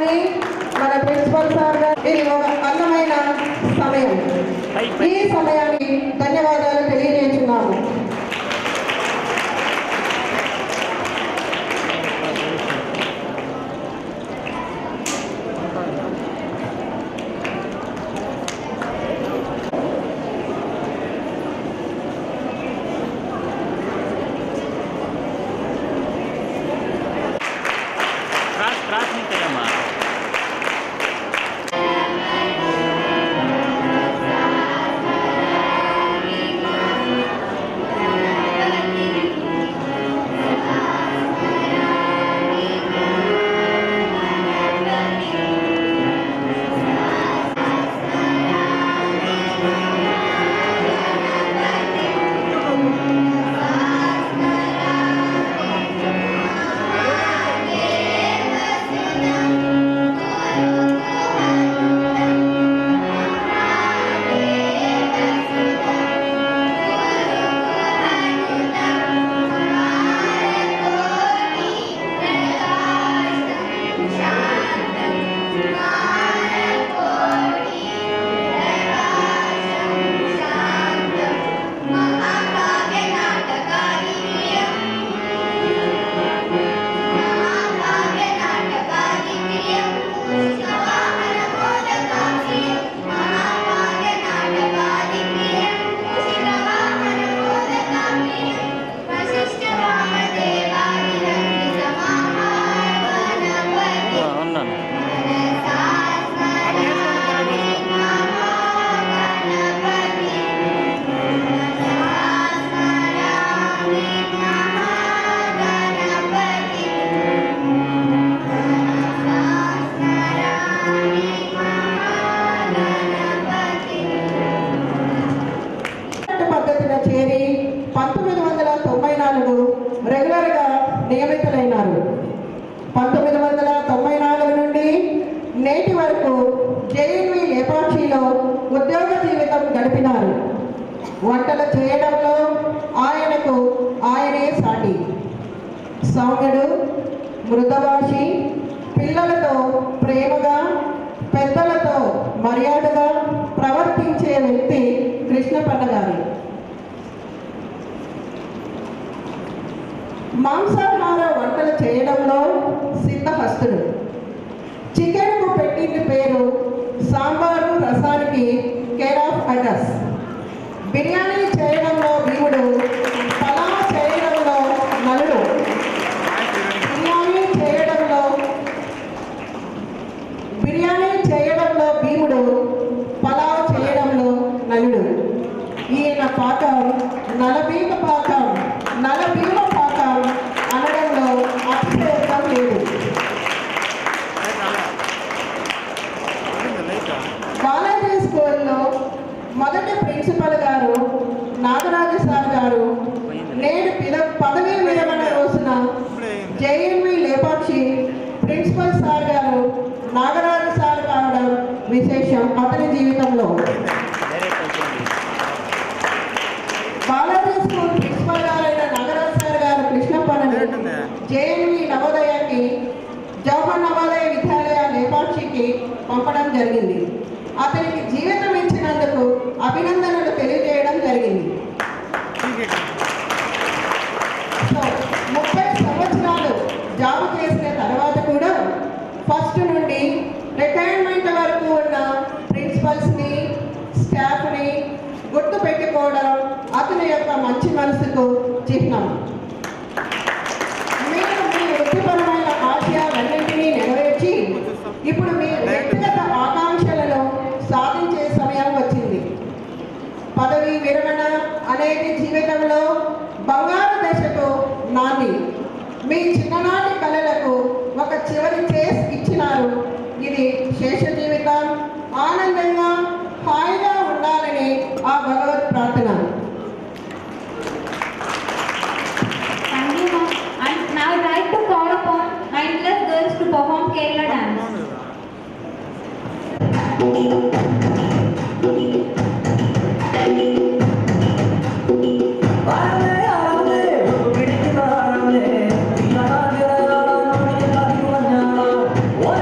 కావాలని మన principal sir గారు ఇది ఒక అందమైన సమయం. ఈ సమయానికి ధన్యవాదాలు తెలియజేస్తున్నాము. చేరి 1994 రెగ్యులర్గా నియమితులైనారు. 1994 నుండి నేటి వరకు జేఎన్వి లేపాక్షిలో ఉద్యోగ జీవితం గడిపినారు. వంటలు చేయడంలో ఆయనే సాటి. సౌమ్యుడు, మృదభాషి, పిల్లలతో ప్రేమగా, పెద్దలతో మర్యాదగా ప్రవర్తించే వ్యక్తి కృష్ణపన్న గారు. మాంసాహార వంటలు చేయడంలో సిద్ధహస్తుడు. చికెన్కు పెట్టిన పేరు సాంబారు రసానికి కేర్ ఆఫ్ అడ్రస్. బిర్యానీ చేయడంలో భీముడు, పలావ్ చేయడంలో నలుడు. బిర్యానీ చేయడంలో భీముడు, పలావ్ చేయడంలో నలుడు. ఈయన పాకం నలభీమ పాకం అనడంలో అతిశయోక్తం లేదు. బాలాజీ స్కూల్లో మొదటి ప్రిన్సిపల్ గారు నాగరాజు సార్ గారు నేడు పదవీ విరమణ రోజున జేఎన్వి లేపాక్షి ప్రిన్సిపల్ సార్ గారు నాగరాజు సార్ కావడం విశేషం అతని జీవితంలో. బాలాజీ స్కూల్ ప్రిన్సిపల్ గారైన నాగరాజు సార్ గారు కృష్ణప్పని జేఎన్వి నవోదయకి జవహర్ నవోదయ విద్యాలయ లేపాక్షికి పంపడం జరిగింది. అతనికి జీవితం ఇచ్చినందుకు అభినందనలు తెలియజేయడం జరిగింది. 30 సంవత్సరాలు జాబ్ చేసిన తర్వాత కూడా ఫస్ట్ నుండి రిటైర్మెంట్ వరకు ఉన్న ప్రిన్సిపల్స్ని, స్టాఫ్ని గుర్తు పెట్టుకోవడం అతని యొక్క మంచి మనసుకు చిహ్నం. మీరు మీ వృత్తిపరమైన ఆశయాలన్నింటినీ నెరవేర్చి ఇప్పుడు మీ వ్యక్తిగత ఆకాంక్షలను సాధించే సమయం వచ్చింది. పదవీ విరమణ అనేది జీవితంలో బంగారు దశకు నాంది. మీ చిన్ననాటి కళలకు ఒక చివరి చేస్ ఇచ్చినారు. ఇది శేష జీవితం ఆనందంగా హాయిగా ఉండాలని ఆ భగవత్ ప్రార్థన. Thank you, ma'am. And now I would like to call upon 9+ girls to perform Kerala dance. What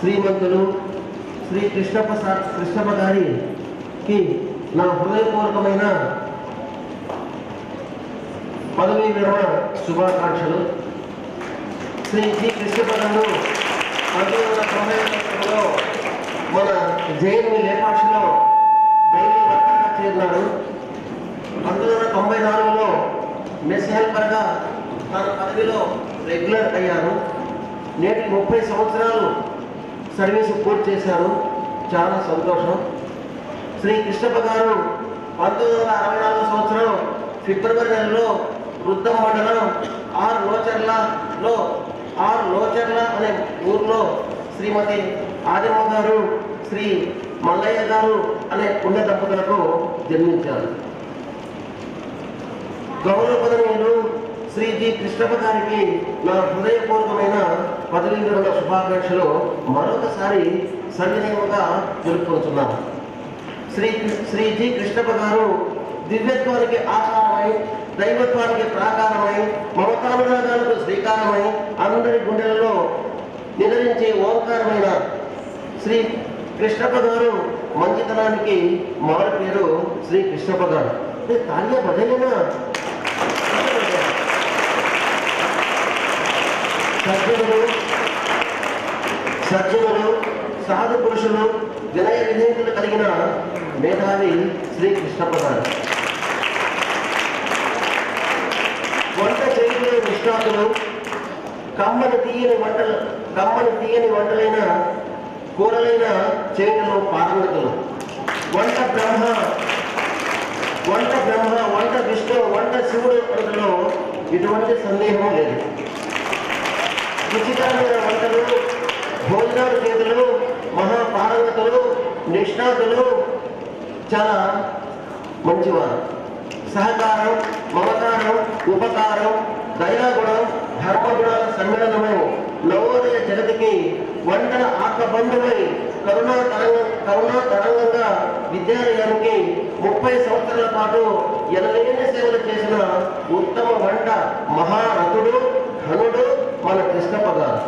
శ్రీమంతులు Shri Krishnappa గారికి నా హృదయపూర్వకమైన పదవీ విరమణ శుభాకాంక్షలు. శ్రీ జి కృష్ణప్ప గారు 1990లో మన జేఎన్వి లేపాక్షిలో డైలీ వర్కర్గా చేరినాడు. 1994లో మెస్ హెల్పర్గా తన పదవిలో రెగ్యులర్ అయ్యారు. నేటికి 30 సంవత్సరాలు సర్వీసు పూర్తి చేశారు. చాలా సంతోషం. శ్రీ కృష్ణప్ప గారు 1964 సంవత్సరం ఫిబ్రవరి నెలలో వృద్ధం మండలం ఆర్ లోచర్ల అనే ఊర్లో శ్రీమతి ఆదిమ్మ గారు శ్రీ మల్లయ్య గారు అనే పుణ్య దంపతులకు జన్మించారు. గౌరవపదనీయులు శ్రీ జి కృష్ణప్ప గారికి నా హృదయపూర్వకమైన పదవీ విరమణ శుభాకాంక్షలు మరొకసారి సవినయంగా తెలుపుకుంటున్నాను. శ్రీ జి కృష్ణప్ప గారు దివ్యత్వానికి ఆకారమై, దైవత్వానికి ప్రాకారమై, మమతానురాగాలకు శ్రీకారమై, అందరి గుండెలలో నిద్రించే ఓంకారమైన శ్రీ కృష్ణప్ప గారు మంచితనానికి మారు పేరు శ్రీ కృష్ణప్ప గారు. తాళ్య బదైనా సజ్జనులు సాధు పురుషులు వినయ విధేయతలు కలిగిన మేధావి శ్రీ కృష్ణప్ప గారు. వంట చేయలే నిష్ణాతులు, కమ్మని తీయని వంటలైన కూరలైన చేయటంలో పారంగతులు. వంట బ్రహ్మ, వంట విష్ణు, వంట శివుడు వంటలో ఇటువంటి సందేహం లేదు. రుచికరమైన వంటలు, భోజనాలు చేతులు, మహాపారంగతులు, నిష్ణాతులు, చాలా మంచివారు. సహకారం, మమకారం, ఉపకారం, దయాగుణం, ధర్మగుణాల సమ్మేళనమై నవోదయ జగతికి వంటల ఆత్మబంధువై కరుణా తరంగంగా విద్యాలయానికి 30 సంవత్సరాల పాటు ఎనలేని సేవలు చేసిన ఉత్తమ వంట మహారథుడు, ఘనుడు మన కృష్ణప్ప గారు.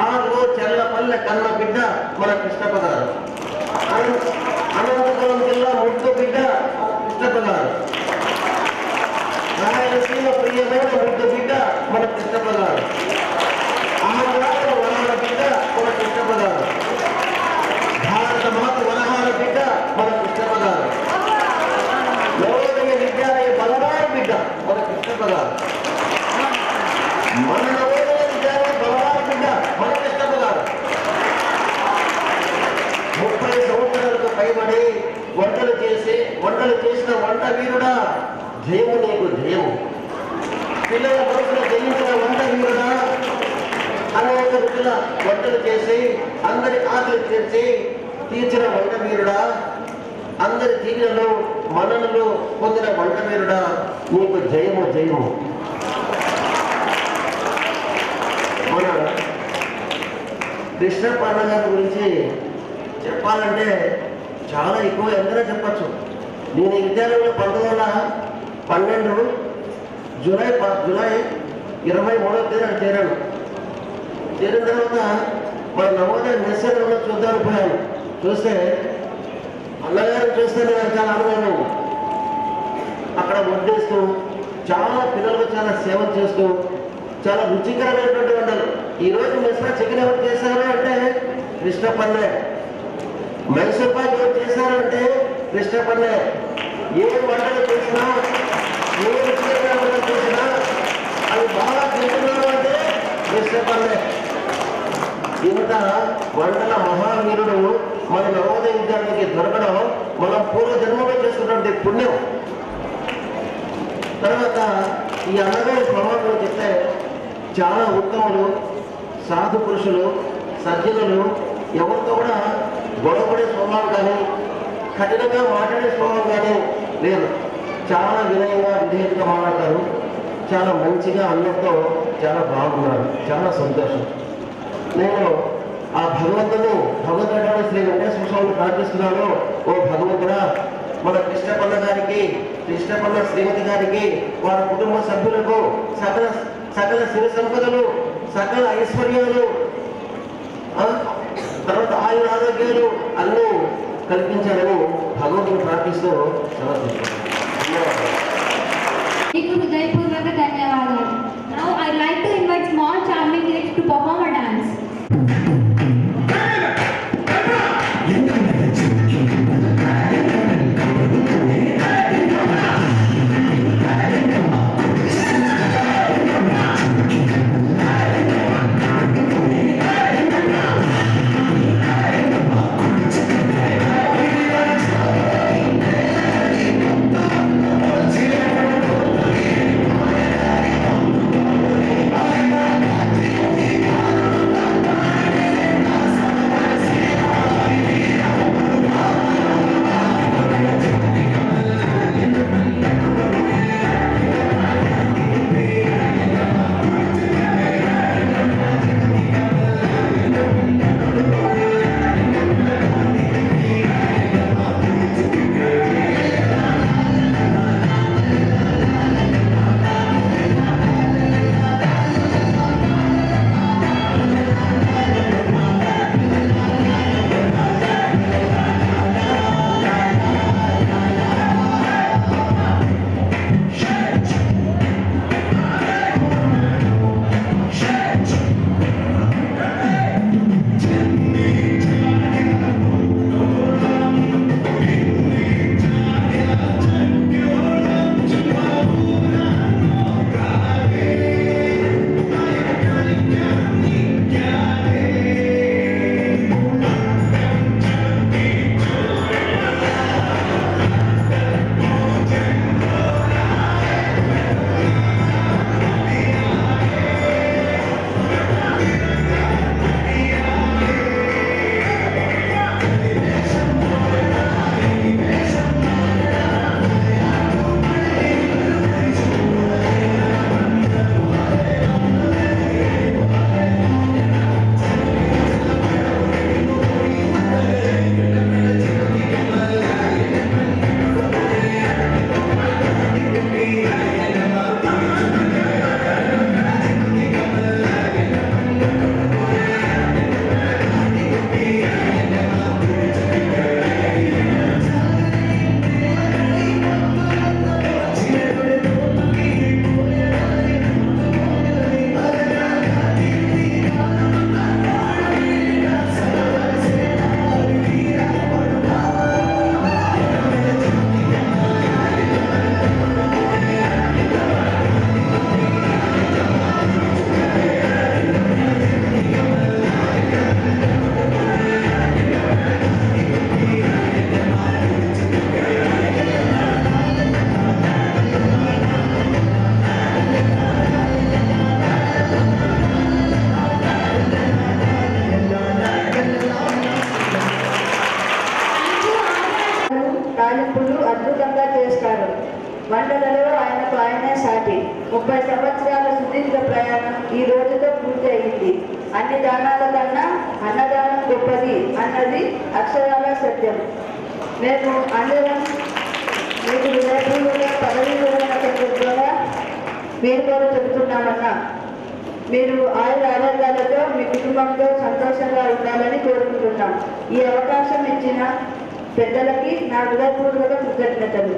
ఆరులో చెల్లపల్లె కన్న బిడ్డ మన కృష్ణప్ప గారు. అనంతపురం జిల్లా ముద్దు బిడ్డ కృష్ణప్ప గారు. రాయలసీమ ప్రియమైన ముద్దు బిడ్డ మన కృష్ణప్ప గారు. ఆంధ్రాల వనహార బిడ్డ మన కృష్ణప్ప గారు. భారత మాత వనహార బిడ్డ మన కృష్ణప్ప గారు. నవోదయ విద్యాలయ బలవారి బిడ్డ మన కృష్ణప్ప గారు. మన నవోదయ విద్యాలయ బలవారి బిడ్డ మన కృష్ణప్ప గారు. 30 సంవత్సరాలకు పైబడి వంటలు చేసిన వంట వీరుడా, జయము నీకు జయము. పిల్లల మనసులో జయించిన వంట వీరుడా, అనేక రుచుల వంటలు చేసి అందరి ఆకలి తీర్చిన వంట వీరుడా, అందరి దీవెనలు మననలు పొందిన వంట వీరుడా, నీకు జయము జయము. మన కృష్ణప్ప గారి గురించి చెప్పాలంటే చాలా ఎక్కువ ఎంతైనా చెప్పచ్చు. నేను ఈ విద్యాలయంలో 1912 జూలై 23వ తేదీన చేరాను. చేరిన తర్వాత మన నవోదయ మెస్సెల్లో చూద్దామని పోయాను. చూస్తే అన్నగారిని చూస్తే నేను చాలా ఆనందం. అక్కడ వడ్డిస్తూ చాలా పిల్లలకు చాలా సేవ చేస్తూ చాలా రుచికరమైనటువంటి వంటలు. ఈరోజు మెస్లో చికెన్ ఎవరు చేశారు అంటే కృష్ణప్పన్నే. మైసూర్ పాక్ ఎవరు చేశారు అంటే కృష్ణప్పన్నే. ఏ వంటలు చేసినా, ఏ రుచికరమైన వంటలు చేసినా అవి బాగా తింటున్నారు అంటే కృష్ణప్పన్నే. ఇంత వంటల మహావీరుడు మన నవోదయ విద్యార్థికి దొరకడం మనం పూర్వజన్మలో చేసుకున్నటువంటి పుణ్యం. తర్వాత ఈ అన్నగారి స్వభావం చెప్తే చాలా ఉత్తములు, సాధు పురుషులు, సజ్జనులు, ఎవరితో కూడా గొడవపడే స్వభావం కానీ కఠినంగా మాట్లాడే స్వభావం కానీ లేదు. చాలా వినయంగా విధేయతగా మాట్లాడతారు. చాలా మంచిగా అందరితో చాలా బాగున్నారు. చాలా సంతోషం. నేను ఆ భగవంతుడు శ్రీ వెంకటేశ్వర స్వామిని ప్రార్థిస్తున్నాను. ఓ భగవంతుడా, మన కృష్ణపల్ల గారికి, కృష్ణపల్ల శ్రీమతి గారికి, వారి కుటుంబ సభ్యులకు సకల సకల సిరి సంపదలు, సకల ఐశ్వర్యాలు, తర్వాత ఆయుర ఆరోగ్యాలు అన్నీ కల్పించాలని భగవంతుని ప్రార్థిస్తూ సమర్పిస్తున్నాను. మీకు హృదయపూర్వక ధన్యవాదాలు. Now I'd like to invite small charming kids to perform a dance. తాలింపులు అద్భుతంగా చేస్తారు. వంటలలో ఆయనకు ఆయనే సాటి. 30 సంవత్సరాల సుదీర్ఘ ప్రయాణం ఈ రోజుతో పూర్తి అయింది. అన్ని దానాల కన్నా అన్నదానం గొప్పది అన్నది అక్షరాల సత్యం. మేము అందరం మీకు హృదయపూర్వక పదవీ విరమణ ద్వారా వేడుకలు చెబుతున్నామన్నా. మీరు ఆయుర ఆరోగ్యాలతో మీ కుటుంబంతో సంతోషంగా ఉండాలని కోరుకుంటున్నాం. ఈ అవకాశం ఇచ్చిన పెద్దలకి నా హృదయపూర్వక కృతజ్ఞతలు.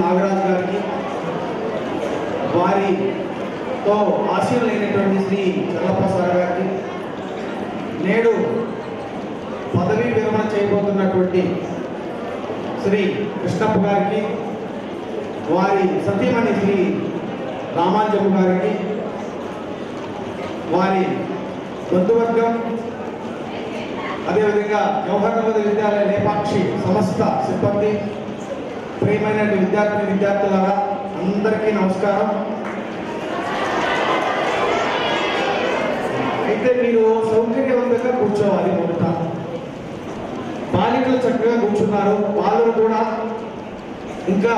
నాగరాజు గారికి, వారితో ఆశీనులైనటువంటి శ్రీ చల్లప్రసాద్ గారికి, నేడు పదవీ విరమణ చేయబోతున్నటువంటి శ్రీ కృష్ణప్ప గారికి, వారి సతీమణి శ్రీ రామాంజమ్మ గారికి, వారి బంధువర్గం, అదేవిధంగా జవహర్ నవోదయ విద్యాలయ లేపాక్షి సంస్థ సిబ్బంది, ప్రియమైన విద్యార్థులారా అందరికీ నమస్కారం. అయితే మీరు సౌకర్యవంతంగా కూర్చోవాలి. మొదట బాలికలు చక్కగా కూర్చున్నారు, బాలురు కూడా. ఇంకా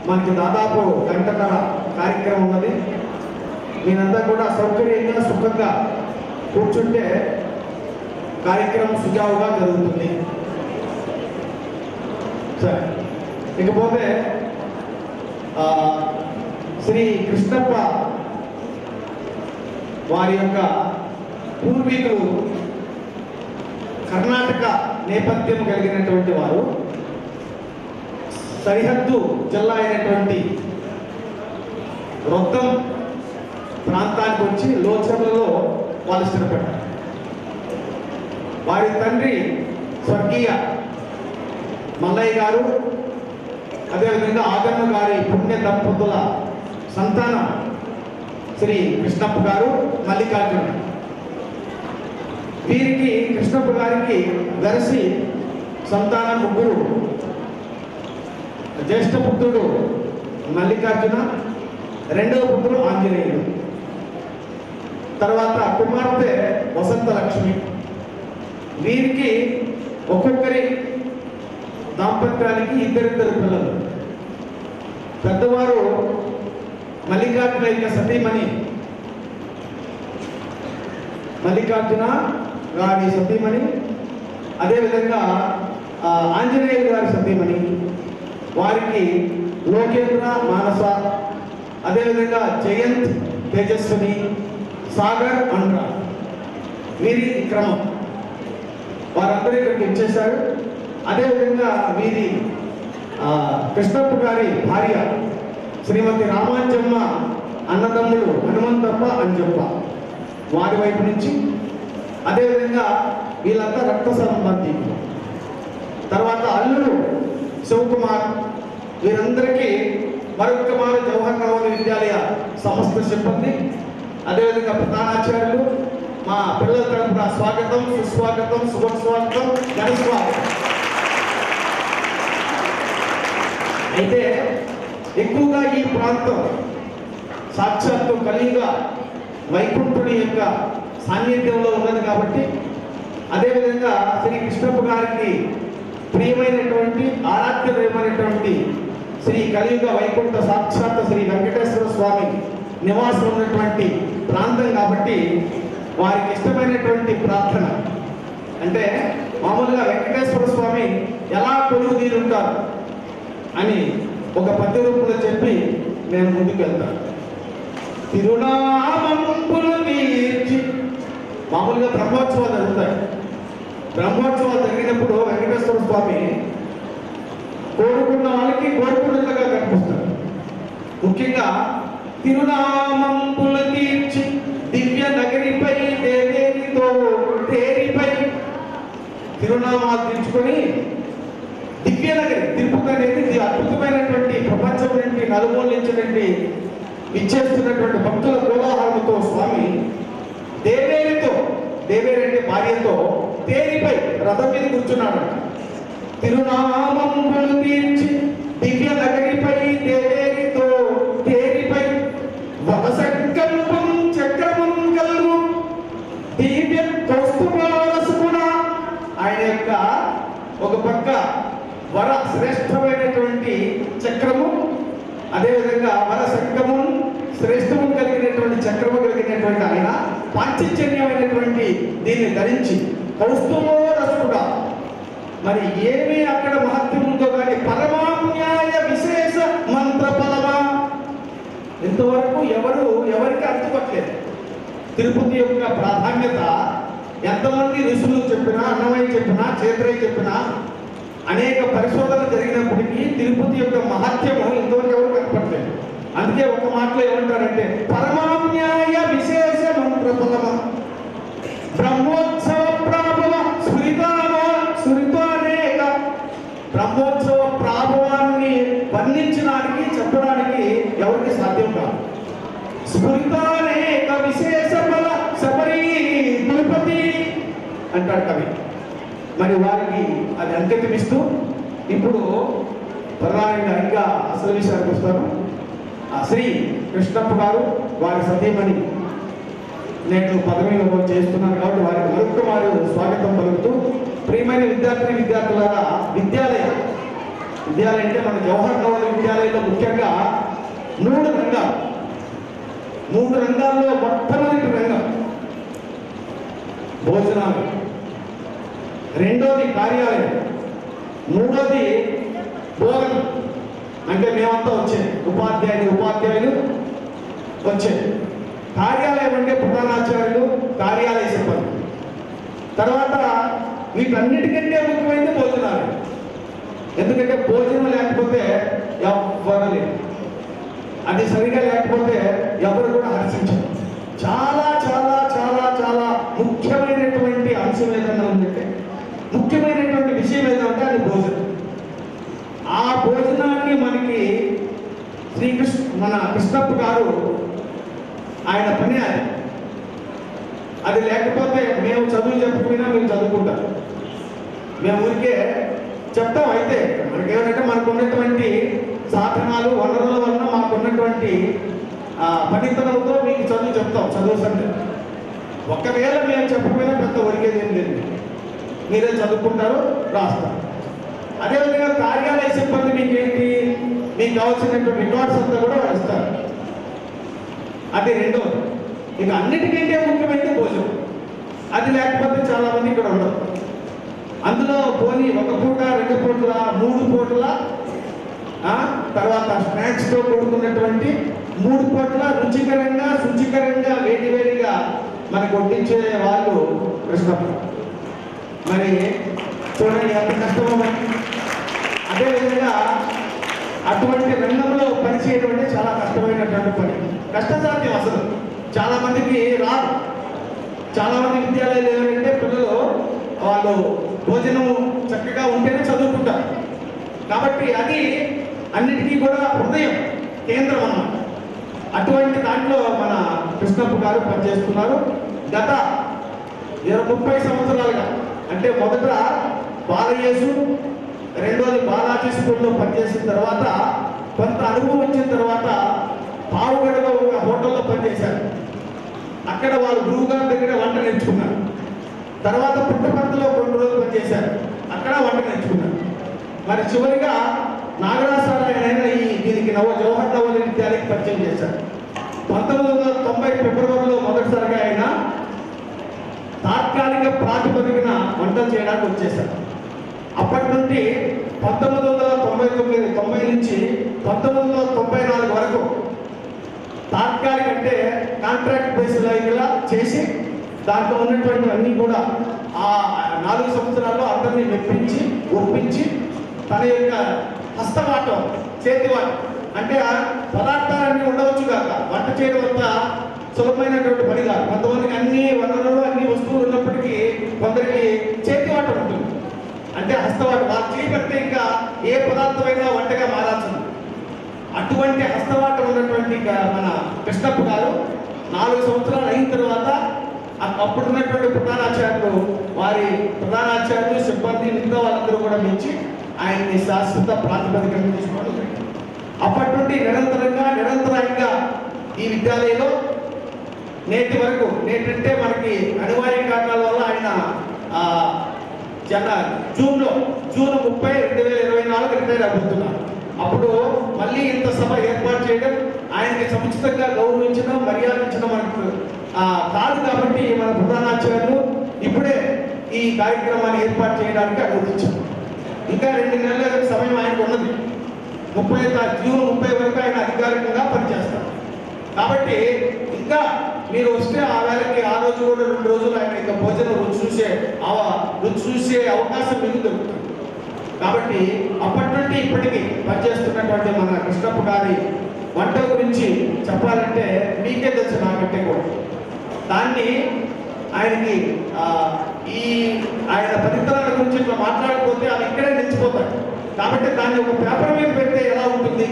మనకి దాదాపు గంటన్నర కార్యక్రమం ఉన్నది. మీరంతా కూడా సౌకర్యంగా సుఖంగా కూర్చుంటే కార్యక్రమం సుజావుగా జరుగుతుంది. సరే, ఇకపోతే శ్రీ కృష్ణప్ప వారి యొక్క పూర్వీకులు కర్ణాటక నేపథ్యం కలిగినటువంటి వారు. సరిహద్దు జిల్లా అయినటువంటి రొద్దం ప్రాంతానికి వచ్చి లోచర్లలో వాళ్ళు స్థిరపడ్డారు. వారి తండ్రి స్వర్గీయ మల్లయ్య గారు, అదేవిధంగా ఆగమ్మ గారి పుణ్య దంపతుల సంతానం శ్రీ కృష్ణప్ప గారు, మల్లికార్జున. వీరికి కృష్ణప్ప గారికి వెరసి సంతానం ముగ్గురు. జ్యేష్ఠ పుత్రుడు మల్లికార్జున, రెండవ పుత్రుడు ఆంజనేయుడు, తర్వాత కుమార్తె వసంత లక్ష్మి. వీరికి ఒక్కొక్కరి దాంపత్యానికి ఇద్దరిద్దరు పిల్లలు. పెద్దవారు మల్లికార్జున యొక్క సతీమణి మల్లికార్జున గారి సతీమణి, అదేవిధంగా ఆంజనేయులు గారి సతీమణి. వారికి లోకేంద్ర, మానస, అదేవిధంగా జయంత్, తేజస్విని, సాగర్, అనురా. వీరి క్రమం. వారందరూ ఇక్కడికి ఇచ్చేశారు. అదేవిధంగా వీరి కృష్ణప్ప గారి భార్య శ్రీమతి రామాంజమ్మ అన్నదమ్ములు హనుమంతప్ప, అంజప్ప వారి వైపు నుంచి. అదేవిధంగా వీళ్ళంతా రక్త సంబంధికులు. తర్వాత అల్లుడు శివకుమార్. వీరందరికీ మరొక మారు జవహర్ నవోదయ విద్యాలయ సంస్థ సిబ్బంది, అదేవిధంగా ప్రధానాచార్యులు, మా పిల్లల తరపున స్వాగతం, సుస్వాగతం, శుభస్వాగతం, ఘనస్వాగతం. అయితే ఎక్కువగా ఈ ప్రాంతం సాక్షాత్తు కలియుగ వైకుంఠుని యొక్క సాన్నిధ్యంలో ఉన్నది కాబట్టి, అదేవిధంగా శ్రీ కృష్ణప్ప గారికి ప్రియమైనటువంటి ఆరాధ్య దైవమైనటువంటి శ్రీ కలియుగ వైకుంఠ సాక్షాత్ శ్రీ వెంకటేశ్వర స్వామి నివాసం ఉన్నటువంటి ప్రాంతం కాబట్టి వారికి ఇష్టమైనటువంటి ప్రార్థన అంటే మామూలుగా వెంకటేశ్వర స్వామి ఎలా కొలువు తీరుంటారు అని ఒక పద్య రూపంలో చెప్పి నేను ముందుకు వెళ్తాను. తిరునామంపులు తీర్చి, మామూలుగా బ్రహ్మోత్సవాలు జరుగుతాయి. బ్రహ్మోత్సవాలు జరిగినప్పుడు వెంకటేశ్వర స్వామి కోరుకున్న వాళ్ళకి కోరుకున్నట్లుగా కనిపిస్తారు. ముఖ్యంగా తిరునామంపులు తీర్చి దివ్య నగరిపై దేవేరితో తేరిపై, తిరునామాలు తీర్చుకొని దివ్య నగరి తిరుపతి అనేది అద్భుతమైనటువంటి ప్రపంచం నుండి నలుమూలించినటువంటి ఇచ్చేస్తున్నటువంటి భక్తుల కోలాహలంతో స్వామి దేవేరితో, దేవేరి అంటే భార్యతో తేరిపై రథం మీద కూర్చున్నాడు. తిరునామంపులు తీర్చి దివ్య నగరిపై దేవేరితో తేరిపై వరసంకల్పం చక్రమం కలుగు దివ్య కౌస్తుభారసుకుణ. ఆయన యొక్క ఒక పక్క వర శ్రేష్టమైనటువంటి చక్రము, అదేవిధంగా వర సంగము శ్రేష్టము కలిగినటువంటి చక్రము కలిగినటువంటి ఆయన పాంచజన్యమైనటువంటి దీన్ని ధరించి కౌస్తుభోరసుకుడా. మరి ఏమి అక్కడ మహత్యం ఉందో కానీ పరమాన్యాయ విశేష మంత్ర ఫలమా ఇంతవరకు ఎవరికి అర్థపట్టలేదు. తిరుపతి యొక్క ప్రాధాన్యత ఎంతమంది ఋషులు చెప్పినా, అన్నమయ్య చెప్పినా, చేత్రయ్య చెప్పినా, అనేక పరిశోధనలు జరిగినప్పటికీ తిరుపతి యొక్క మహత్యము ఇంతవరకు ఎవరు కనపడలేదు. అందుకే ఒక మాటలో ఏమంటారంటే పరమాన్యాయ విశేష మంత్ర ఫలమ బ్రహ్మోత్సవ ప్రాభవ సురితానేక. బ్రహ్మోత్సవ ప్రాభవాన్ని వర్ణించడానికి చెప్పడానికి ఎవరికి సాధ్యం కాదు. స్ఫురితానేక విశేష ఫల శబరి తిరుపతి అంటాడు కవి. మరి వారికి అది అంకితమిస్తూ ఇప్పుడు ప్రధానంగా ఇంకా అసలు విషయానికి వస్తాను. శ్రీ కృష్ణప్ప గారు వారి సతీమణి నేను పదవి చేస్తున్నాను కాబట్టి వారికి మరొక వారు స్వాగతం పలుకుతూ, ప్రియమైన విద్యార్థులారా, విద్యాలయం అంటే మన జవహర్ నవోదయ విద్యాలయంలో ముఖ్యంగా మూడు రంగాల్లో మొట్టమొదటి రంగం భోజనాలు, రెండోది కార్యాలయం, మూడోది బోధన. అంటే మేమంతా వచ్చేది ఉపాధ్యాయులు వచ్చేది. కార్యాలయం అంటే ప్రధానాచార్యులు, కార్యాలయ సిబ్బంది. తర్వాత వీటన్నిటికంటే ముఖ్యమైనది భోజనాలు. ఎందుకంటే భోజనం లేకపోతే ఎవ్వరు లేదు, అది సరిగా లేకపోతే ఎవరు కూడా హర్షించరు. చాలా చాలా చాలా చాలా ముఖ్యమైనటువంటి అంశం ఏదైనా ఉందంటే, ముఖ్యమైనటువంటి విషయం ఏదంటే అది భోజనం. ఆ భోజనాన్ని మనకి మన కృష్ణప్ప గారు ఆయన పని అది లేకపోతే మేము చదువు చెప్పకపోయినా మేము చదువుకుంటాం. మేము ఊరికే చెప్తాం. అయితే మనకేమంటే మనకు ఉన్నటువంటి సాధనాలు వనరుల వలన మాకు ఉన్నటువంటి పనితనంతో మీకు చదువు చెప్తాం. చదువు సంటే ఒకవేళ మేము చెప్పకపోయినా పెద్ద ఒరిగేది ఏం లేదు, మీరే చదువుకుంటారు, రాస్తారు. అదేవిధంగా కార్యాలయ సిబ్బంది మీకేంటి, మీకు కావాల్సినటువంటి రికార్డ్స్ అంతా కూడా వాళ్ళు ఇస్తారు. అది రెండోది. ఇక అన్నిటికంటే ముఖ్యమైనది భోజనం. అది లేకపోతే చాలా మంది ఇక్కడ ఉండరు. అందులో పోనీ ఒక పూట, 2 పూటల, 3 పూటల, తర్వాత స్నాక్స్తో కూడుకున్నటువంటి 3 పూటల రుచికరంగా శుచికరంగా వేడిగా మనకు వడ్డించే వాళ్ళు కృష్ణప్ప. మరి చూడండి ఎంత కష్టమో. అదేవిధంగా అటువంటి రంగంలో పనిచేయడం అంటే చాలా కష్టమైనటువంటి పని, కష్టసాధ్యం. అసలు చాలా మందికి రాదు. చాలా మంది విద్యాలయాలు ఏమంటే పిల్లలు వాళ్ళు భోజనం చక్కగా ఉంటేనే చదువుకుంటారు. కాబట్టి అది అన్నిటికీ కూడా హృదయం, కేంద్రం అన్నమాట. అటువంటి దాంట్లో మన కృష్ణప్ప గారు పనిచేస్తున్నారు. గత 30 సంవత్సరాలుగా, అంటే మొదట బాలయేసు, రెండోది బాలాజీ స్కూల్లో పనిచేసిన తర్వాత కొంత అనుభవం వచ్చిన తర్వాత పావుగడలో ఒక హోటల్లో పనిచేశారు. అక్కడ వాళ్ళు గురువు గారి దగ్గర వంట నేర్చుకున్నారు. తర్వాత పుట్టపర్తిలో 2 రోజులు పనిచేశారు, అక్కడ వంట నేర్చుకున్నారు. మరి చివరిగా నాగరాజారాయణ దీనికి జవహర్ నవోదయ విద్యాలయానికి పరిచయం చేశారు. 1990 ఫిబ్రవరిలో మొదటిసారిగా ఆయన తాత్కాలిక ప్రాతిపదికన వంటలు చేయడానికి వచ్చేశారు. అప్పటి నుండి 1990 నుంచి 1994 వరకు తాత్కాలిక అంటే కాంట్రాక్ట్ బేస్లో చేసి దాంట్లో ఉన్నటువంటి అన్నీ కూడా ఆ 4 సంవత్సరాల్లో అందరినీ మెప్పించి ఒప్పించి తన యొక్క హస్తవాటం, చేతివాటం, అంటే పదార్థాలన్నీ ఉండవచ్చు కాక వంట చేయడం వల్ల సులభమైనటువంటి పని కాదు. కొంతమందికి అన్ని వనరులు అన్ని వస్తువులు ఉన్నప్పటికీ కొందరికి చేతివాటం ఉంటుంది, అంటే హస్తవాటం. వాళ్ళు చేయబడితే ఇంకా ఏ పదార్థమైనా వంటగా మారాల్సింది. అటువంటి హస్తవాటం ఉన్నటువంటి మన కృష్ణప్ప గారు 4 సంవత్సరాలు అయిన తర్వాత అప్పుడున్నటువంటి ప్రధానాచార్యులు, వారి ప్రధానాచార్యులు, సిబ్బంది, మిగతా వాళ్ళందరూ కూడా మెచ్చి ఆయన్ని శాశ్వత ప్రాతిపదికన తీసుకోవడం. అప్పటి నుండి నిరంతరంగా ఈ విద్యాలయంలో నేటంటే మనకి అనివార్య కారణాల వల్ల ఆయన జూన్ 30, 2024 రిటైర్ అయిపోతున్నారు. అప్పుడు మళ్ళీ ఇంత సభ ఏర్పాటు చేయడం, ఆయనకి సముచితంగా గౌరవించడం, మర్యాదించడం మనకు కాదు. కాబట్టి మన ప్రధానాచార్యులు ఇప్పుడే ఈ కార్యక్రమాన్ని ఏర్పాటు చేయడానికి అనుమతించారు. ఇంకా 2 నెలల సమయం ఆయనకు ఉన్నది. జూన్ 30 వరకు ఆయన అధికారికంగా పనిచేస్తారు. కాబట్టి ఇంకా మీరు వస్తే ఆ వేళకి ఆ రోజు కూడా 2 రోజులు ఆయన ఇంకా భోజనం రుచి చూసే అవకాశం మీకు దొరుకుతుంది. కాబట్టి అప్పటి నుండి ఇప్పటికీ పనిచేస్తున్నటువంటి మన కృష్ణప్ప గారి వంటల గురించి చెప్పాలంటే మీకే తెలుసు నాకంటే కూడా. దాన్ని ఆయనకి ఈ ఆయన పరికరాల గురించి ఇట్లా మాట్లాడకపోతే అవి ఇక్కడే నిలిచిపోతాయి. కాబట్టి దాన్ని ఒక పేపర్ మీద పెడితే ఎలా ఉంటుంది,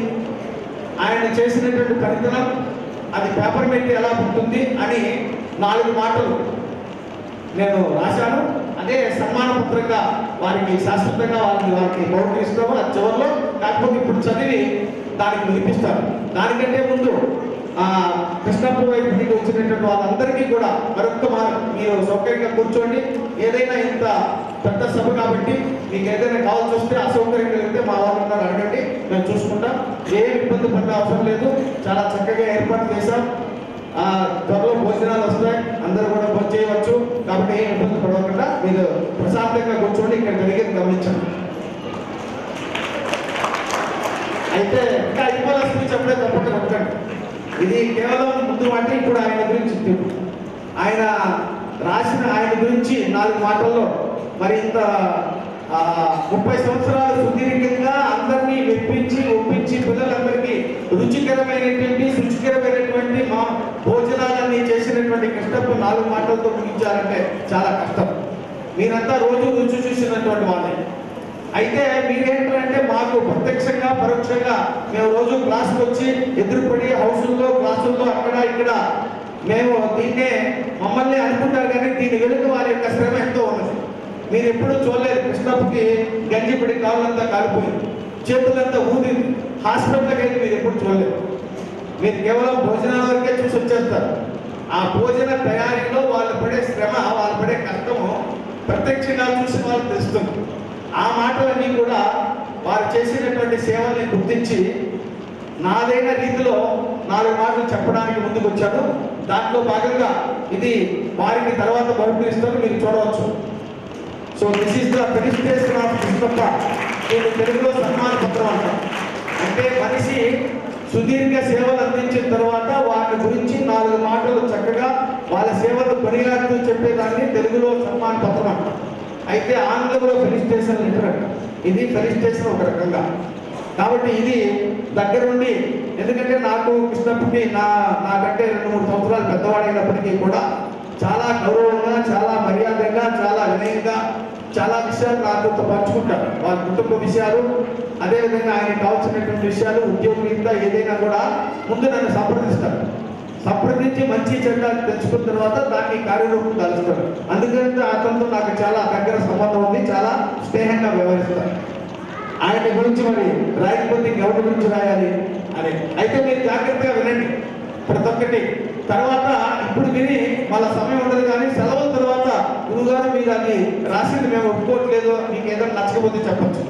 ఆయన చేసినటువంటి పరికరం అది పేపర్ మీద ఎలా ఉంటుంది అని 4 మాటలు నేను రాశాను. అదే సన్మాన పత్రంగా వారికి శాశ్వతంగా వారికి బౌండరీ ఇస్తాము. అది చివరిలో కాకపోతే ఇప్పుడు చదివి దానికి వినిపిస్తారు. దానికంటే ముందు కృష్ణప్ప వైపు నుండి వచ్చినటువంటి వాళ్ళందరికీ కూడా మరొక్క మీరు సౌకర్యంగా కూర్చోండి. ఏదైనా ఇంత పెద్ద సభ కాబట్టి మీకు ఏదైనా కావాల్సి వస్తే అసౌకర్యం కలిగితే మా వాళ్ళు ఉన్నారు, అడగండి, మేము చూసుకుంటాం. ఏ ఇబ్బంది పడే అవసరం లేదు. చాలా చక్కగా ఏర్పాటు చేశాం. త్వరలో భోజనాలు వస్తాయి, అందరూ కూడా భోజనం చేయవచ్చు. కాబట్టి ఏం ఇబ్బంది పడకుండా మీరు ప్రశాంతంగా కూర్చోండి. ఇక్కడ జరిగేది గమనించండి. అయితే ఇంకా ఇవాళ స్పీచ్ అప్పుడే తప్పకుండా కొట్టండి. ఇది కేవలం ముందు మాట. ఇప్పుడు ఆయన గురించి ఆయన రాసిన ఆయన గురించి 4 మాటల్లో మరి ఇంత 30 సంవత్సరాలు సుదీర్ఘంగా అందరినీ మెప్పించి ఒప్పించి పిల్లలందరికీ రుచికరమైనటువంటి మా భోజనాలన్నీ చేసినటువంటి కృష్ణప్ప 4 మాటలతో ముగించాలంటే చాలా కష్టం. మీరంతా రోజు రుచి చూసినటువంటి వాళ్ళే. అయితే మీరేంటంటే మాకు ప్రత్యక్షంగా పరోక్షంగా మేము రోజు క్లాసుకు వచ్చి ఎదురుపడి హౌసుల్లో క్లాసుల్లో అక్కడ ఇక్కడ మేము దీన్నే మమ్మల్ని అనుకుంటారు, కానీ దీని వెనుక వారి యొక్క శ్రమ ఎంతో ఉన్నది. మీరు ఎప్పుడూ చూడలేదు. కృష్ణప్పకి గంజిపడి కాళ్ళంతా కాలిపోయింది, చేతులంతా ఊదింది. హాస్పిటల్కి అయితే మీరు ఎప్పుడు చూడలేదు. మీరు కేవలం భోజనాల వరకే చూసి వచ్చేస్తారు. ఆ భోజన తయారీలో వాళ్ళు పడే శ్రమ, వాళ్ళు పడే కష్టము ప్రత్యక్షంగా చూసి వాళ్ళు తెలుస్తుంది. ఆ మాటలన్నీ కూడా వారు చేసినటువంటి సేవల్ని గుర్తించి నాదైన రీతిలో 4 మాటలు చెప్పడానికి ముందుకు వచ్చాను. దాంట్లో భాగంగా ఇది వారికి తర్వాత బహుకరిస్తాను, మీరు చూడవచ్చు. So this is the felicitation of Krishnappa. నేను తెలుగులో సన్మాన పత్రం అంటాం. అంటే మనిషి సుదీర్ఘ సేవలు అందించిన తర్వాత వాటి గురించి 4 మాటలు చక్కగా వాళ్ళ సేవలు కొనియాడుతూ చెప్పేదాన్ని తెలుగులో సన్మాన పత్రం అంటాం. అయితే ఆంగ్లంలో ఫెలిసిటేషన్ లెటర్ అంటాం. ఇది ఫెలిసిటేషన్ ఒక రకంగా. కాబట్టి ఇది దగ్గరుండి, ఎందుకంటే నాకు కృష్ణప్పకి నాకంటే 2-3 సంవత్సరాలు పెద్దవాడైనప్పటికీ కూడా చాలా గౌరవంగా, చాలా మర్యాదగా, చాలా వినయంగా చాలా విషయాలు నాతో పంచుకుంటారు. వాళ్ళ కుటుంబ విషయాలు, అదేవిధంగా ఆయన కావాల్సినటువంటి విషయాలు, ఉద్యోగరీత్యా ఏదైనా కూడా ముందు నన్ను సంప్రదించి మంచి చెడ్డ తెచ్చుకున్న తర్వాత దాన్ని కార్యరూపం దాలుస్తారు. అందుకని అతనితో నాకు చాలా దగ్గర సంబంధం ఉంది, చాలా స్నేహంగా వ్యవహరిస్తారు. ఆయన గురించి మరి రాయకపోతే ఎవరి గురించి రాయాలి అని. అయితే మీరు జాగ్రత్తగా వినండి ప్రతి ఒక్కటి. తర్వాత ఇప్పుడు విని వాళ్ళ సమయం ఉండదు, కానీ సెలవుల తర్వాత గురువుగారు మీరు అది రాసింది మేము ఒప్పుకోవట్లేదు, మీకు ఏదైనా నచ్చకపోతే చెప్పచ్చు.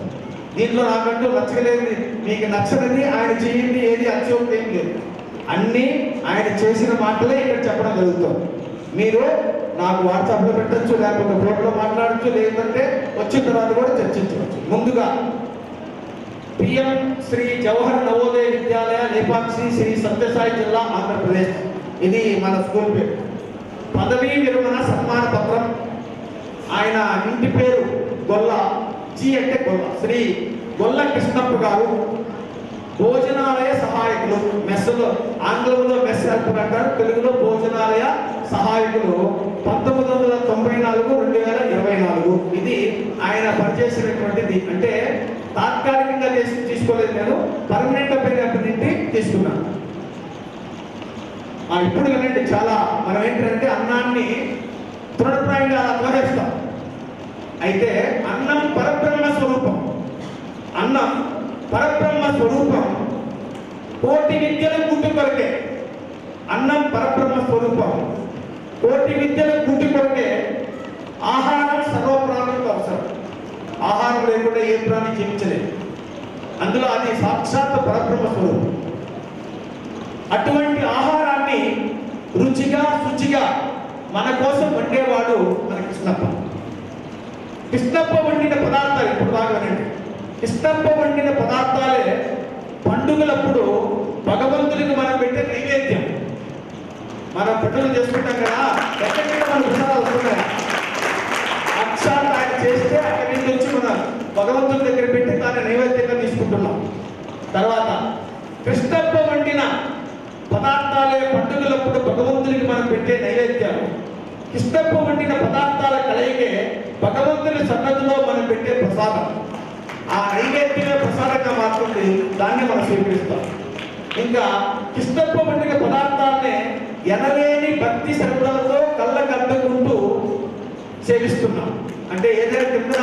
దీంట్లో నాకంటూ నచ్చలేదు, మీకు నచ్చదని ఆయన చేయండి, ఏది అత్యోక్తి ఏం లేదు. అన్నీ ఆయన చేసిన మాటలే ఇక్కడ చెప్పడం జరుగుతుంది. మీరు నాకు వాట్సాప్లో పెట్టచ్చు, లేకపోతే ఫోన్లో మాట్లాడచ్చు, లేదంటే వచ్చిన తర్వాత కూడా చర్చించవచ్చు. ముందుగా పిఎం శ్రీ జవహర్ నవోదయ విద్యాలయ లేపాక్షి, శ్రీ సత్యసాయి జిల్లా, ఆంధ్రప్రదేశ్. ఇది మన స్కూల్ పేరు. పదవీ విరమణ సన్మాన పత్రం. ఆయన ఇంటి పేరు గొల్ల, జి అంటే గొల్ల, శ్రీ గొల్ల కృష్ణప్ప గారు. భోజనాలయ సహాయకులు, మెస్సులో ఆంగ్లంలో మెస్ హెల్పర్ అంటారు, తెలుగులో భోజనాలయ సహాయకులు 1994-2024. ఇది ఆయన పనిచేసినటువంటిది. అంటే తాత్కాలికంగా తీసుకోలేదు, నేను పర్మనెంట్ అయినప్పటి నుండి తీసుకున్నాను. ఇప్పుడు వినండి, చాలా మనం ఏంటంటే అన్నాన్ని తృణప్రాయంగా అలా తోడేస్తాం. అయితే అన్నం పరబ్రహ్మ స్వరూపం. అన్నం పరబ్రహ్మ స్వరూపం. కోటి విద్యల గుడ్డి కొరకే అన్నం పరబ్రహ్మ స్వరూపం. కోటి విద్యల గుడ్డి కొరకే ఆహారం సర్వప్రాణులకు అవసరం. ఆహారం లేకుండా ఏ ప్రాణి జీవించలేదు. అందులో అది సాక్షాత్ పరబ్రహ్మ స్వరూపం. అటువంటి ఆహారాన్ని రుచిగా శుచిగా మన కోసం వండేవాడు మన కృష్ణప్ప. కృష్ణప్ప వండిన పదార్థాలు ఇప్పుడు బాగా వినండి. కృష్ణప్ప వండిన పదార్థాలే పండుగలప్పుడు భగవంతుడికి మనం పెట్టే నైవేద్యం. మనం పండుగలు చేసుకుంటాం కదా, ఎక్కడెక్కడ మన ప్రసాదాలు వస్తున్నాయి. ఆ సాక్షాత్ ఆయన చేస్తే అక్కడి నుంచి వచ్చి మన భగవంతుడి దగ్గర పెట్టి దాన్ని నైవేద్యంగా తీసుకుంటున్నాం. తర్వాత కృష్ణప్ప వండిన పదార్థాలే పండుగలప్పుడు భగవంతునికి మనం పెట్టే నైవేద్యాలు. కృష్ణప్ప వండిన పదార్థాల కలయికే భగవంతుని సన్నతిలో మనం పెట్టే ప్రసాదం. ఆ నైవేద్యమే ప్రసాదంగా మారుతుంది, దాన్ని మనం స్వీకరిస్తాం. ఇంకా కృష్ణప్ప వండిన పదార్థాలనే ఎనలేని భక్తి శ్రద్ధలతో కళ్ళకద్దుకుంటూ సేవిస్తున్నాం. అంటే ఏదైనా కింద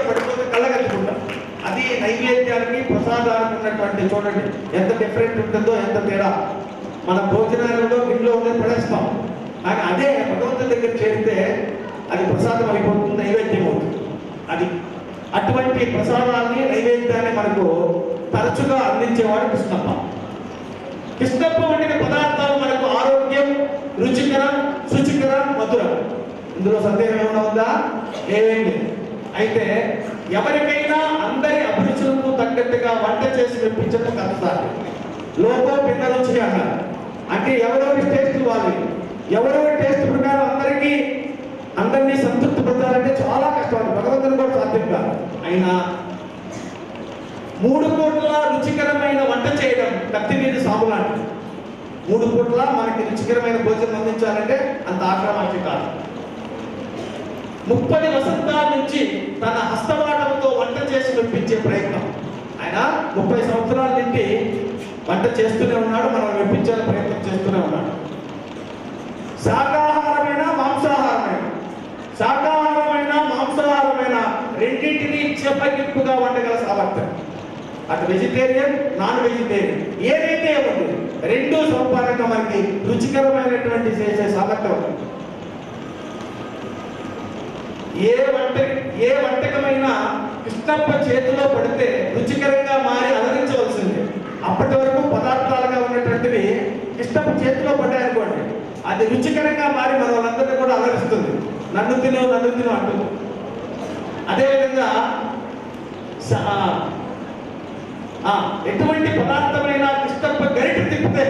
పడిపోతే కళ్ళకద్దుకుంటాం. అది నైవేద్యానికి ప్రసాదానికి ఉన్నటువంటి, చూడండి ఎంత డిఫరెంట్ ఉంటుందో, ఎంత తేడా. మన భోజనాలలో గిన్నెలో ఉన్నది పడేస్తాం, కానీ అదే భగవంతుడి దగ్గర చేరితే అది ప్రసాదం అయిపోతుంది, నైవేద్యం అవుతుంది. అది అటువంటి ప్రసాదాన్ని, నైవేద్యాన్ని మనకు తరచుగా అందించేవాడు కృష్ణప్ప. కృష్ణప్ప వండిన పదార్థాలు మనకు ఆరోగ్యం, రుచికరం, శుచికరం, మధురం. ఇందులో సందేహం ఏమైనా ఉందా? ఏమేమి. అయితే ఎవరికైనా అందరి అభిరుచులకు తగ్గట్టుగా వంట చేసి మెప్పించడం కలుస్తారు. లోకో భిన్న రుచి అన్నారు. అంటే ఎవరెవరి టేస్ట్ వాళ్ళు, ఎవరెవరి టేస్ట్ ప్రకారం అందరినీ సంతృప్తి పరచాలంటే చాలా కష్టం. భగవంతుని కూడా సాధ్యం కాదు. అయినా 3 పూట్ల రుచికరమైన వంట చేయడం కత్తి మీద సాగు లాంటిది. 3 పూట్ల మనకి రుచికరమైన భోజనం అందించాలంటే అంత ఆక్రమానికి కాదు. 30 వసంతాల నుంచి తన హస్తవాటంతో వంట చేసి మెప్పించే ప్రయత్నం. ఆయన 30 సంవత్సరాల నుండి వంట చేస్తూనే ఉన్నాడు, మనం మెప్పించే ప్రయత్నం చేస్తూనే ఉన్నాడు. శాకాహారమైన మాంసాహారమైన రెండింటినీ చెప్పగింపుగా వండగల సామర్థ్యం. అటు వెజిటేరియన్, నాన్ వెజిటేరియన్ ఏదైతే ఉంది, రెండూ సంపాదనగా మనకి రుచికరమైనటువంటి చేసే సామర్థ్యం. ఏ వంటకమైనా కృష్ణప్ప చేతిలో పడితే రుచికరంగా మారి అలరించవలసింది. అప్పటి వరకు పదార్థాలుగా ఉన్నటువంటివి కృష్ణప్ప చేతిలో పడ్డాయనుకోండి, అది రుచికరంగా మారి మన వాళ్ళందరినీ కూడా అలరిస్తుంది. నన్ను తిను అంటుంది. అదేవిధంగా ఎటువంటి పదార్థమైనా కృష్ణప్ప గరిటె తిప్పితే,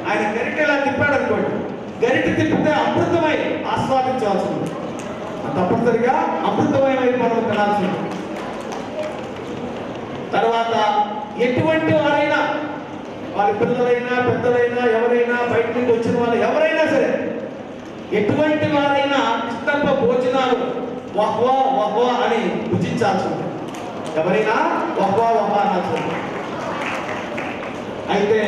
ఆయన గరిటె ఇలా తిప్పాడు అనుకోండి, గరిటె తిప్పితే అమృతమై ఆస్వాదించవలసింది. తప్పనిసరిగా అమృతమైన మనం తినాల్సింది. తర్వాత ఎటువంటి వారైనా, వాళ్ళ పిల్లలైనా పెద్దలైనా ఎవరైనా బయట నుండి వచ్చిన వాళ్ళు ఎవరైనా సరే, ఎటువంటి వారైనా కృష్ణప్ప భోజనాలు వహ్వా వహ్వా అని భుజించాల్సింది. ఎవరైనా వహ్వా వహ్వా అనాల్సింది. అయితే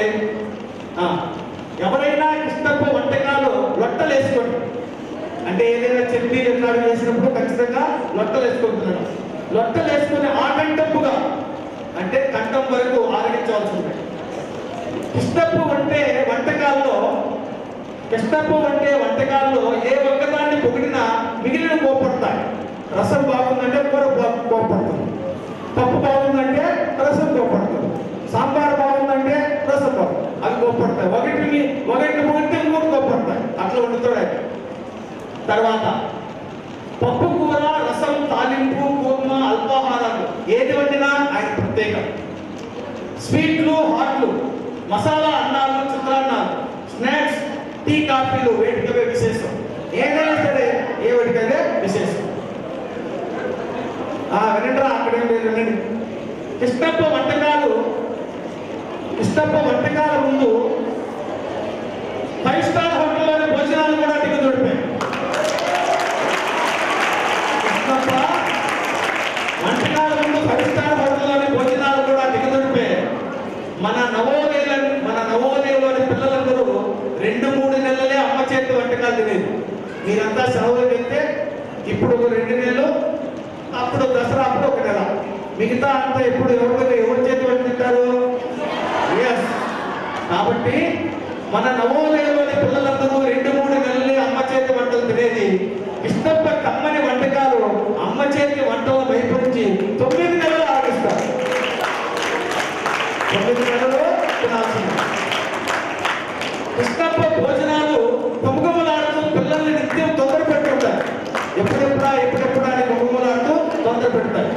ఎవరైనా కృష్ణప్ప వంటకాలు లొట్టలు వేసుకోండి. అంటే ఏదైనా చట్నీ ఎట్లాడు వేసినప్పుడు ఖచ్చితంగా లొట్టలు వేసుకుంటున్నాడు. లొట్టలు వేసుకుని ఆకంటంపుగా, అంటే కంఠం వరకు ఆరగించవలసి ఉంది. కృష్ణప్ప వంటే వంటకాల్లో ఏ ఒక్కదాన్ని పొగిడినా మిగిలిన కోపడతాయి. రసం బాగుందంటే కూర కోపడుతుంది, పప్పు బాగుందంటే రసం కోపడుతుంది, సాంబార్ బాగుందంటే రసం బాగుంది, అవి కోపడతాయి. ఒకటిని పొగిడితే 3 కోపడతాయి. అట్లా వండుతాడు. తర్వాత పప్పు కూర, రసం, తాలింపు, కూర్మ, అల్పాహారాలు ఏది వండినా ఆయన ప్రత్యేకం. స్వీట్లు, హాట్లు, మసాలా అన్నాలు, చిత్రాన్నాలు, స్నాక్స్, టీ, కాఫీలు వేటికవే విశేషం. ఏదైనా సరే ఏ వేటికవే విశేషం. వినండి, అక్కడేం లేదు, వినండి. కృష్ణప్ప వంటకాల ముందు 5 స్టార్ హోటల్లోని భోజనాలు కూడా దిగుదొడిపాయి. కృష్ణప్ప వంటకాల ముందు 5 స్టార్ హోటల్లోని భోజనాలు కూడా దిగుదొడిపే మన నవోదయలోని పిల్లలందరూ 2-3 నెలలే అమ్మ చేతి వంటకాలు తినేది. మీరంతా సెలవులు వెళ్తే ఇప్పుడు 2 నెలలు, అప్పుడు దసరా అప్పుడు 1 నెల, మిగతా అంతా ఇప్పుడు ఎవరి చేతి వంట తింటారు? కాబట్టి మన నవోదయలోని పిల్లలందరూ 2-3 నెలలే అమ్మ చేతి వంటలు తినేది. కృష్ణప్ప కమ్మని వంటకాలు అమ్మ చేతి వంటలను భయపరించి 9 నెలలు ఆగిస్తారు. 9 నెలలు తినాల్సింది. కృష్ణప్ప భోజనాలు గుమగుమలాడుతూ పిల్లల్ని నిత్యం తొందర పెట్టుకుంటారు. ఎప్పుడెప్పుడా అని గుమగుమలాడుతూ తొందర పెడతారు.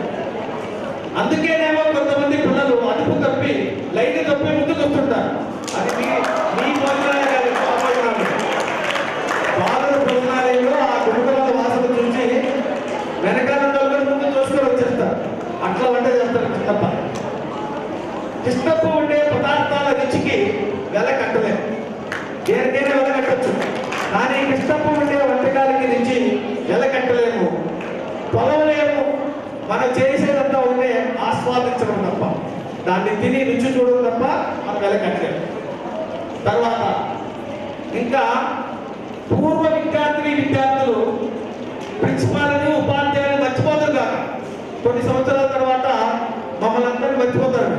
అందుకేనేమో కొంతమంది పిల్లలు అదుపు తప్పి, లైన్ తప్పి ముందుకు వస్తుంటారు. అది మీ భోజనాలే కాదు, మా భోజనాలు. బాలుర భోజనాలయంలో ఆ గుమగుమల వాసన చూసి వెనకాల వెల కట్టలేము. దేనికైనా వెల కట్టచ్చు, కానీ కృష్ణప్ప ఉండే వంటకాలకి నుంచి వెల కట్టలేము, పొలవలేము. మనం చేసేదంతా ఉండే ఆస్వాదించడం తప్ప, దాన్ని తిని రుచి చూడడం తప్ప మనం వెల కట్టలేము. తర్వాత ఇంకా పూర్వ విద్యార్థులు ప్రిన్సిపాల్ని ఉపాధ్యాయులు మర్చిపోతారు కాక కొన్ని సంవత్సరాల తర్వాత మమ్మల్ని అందరినీ మర్చిపోతారు.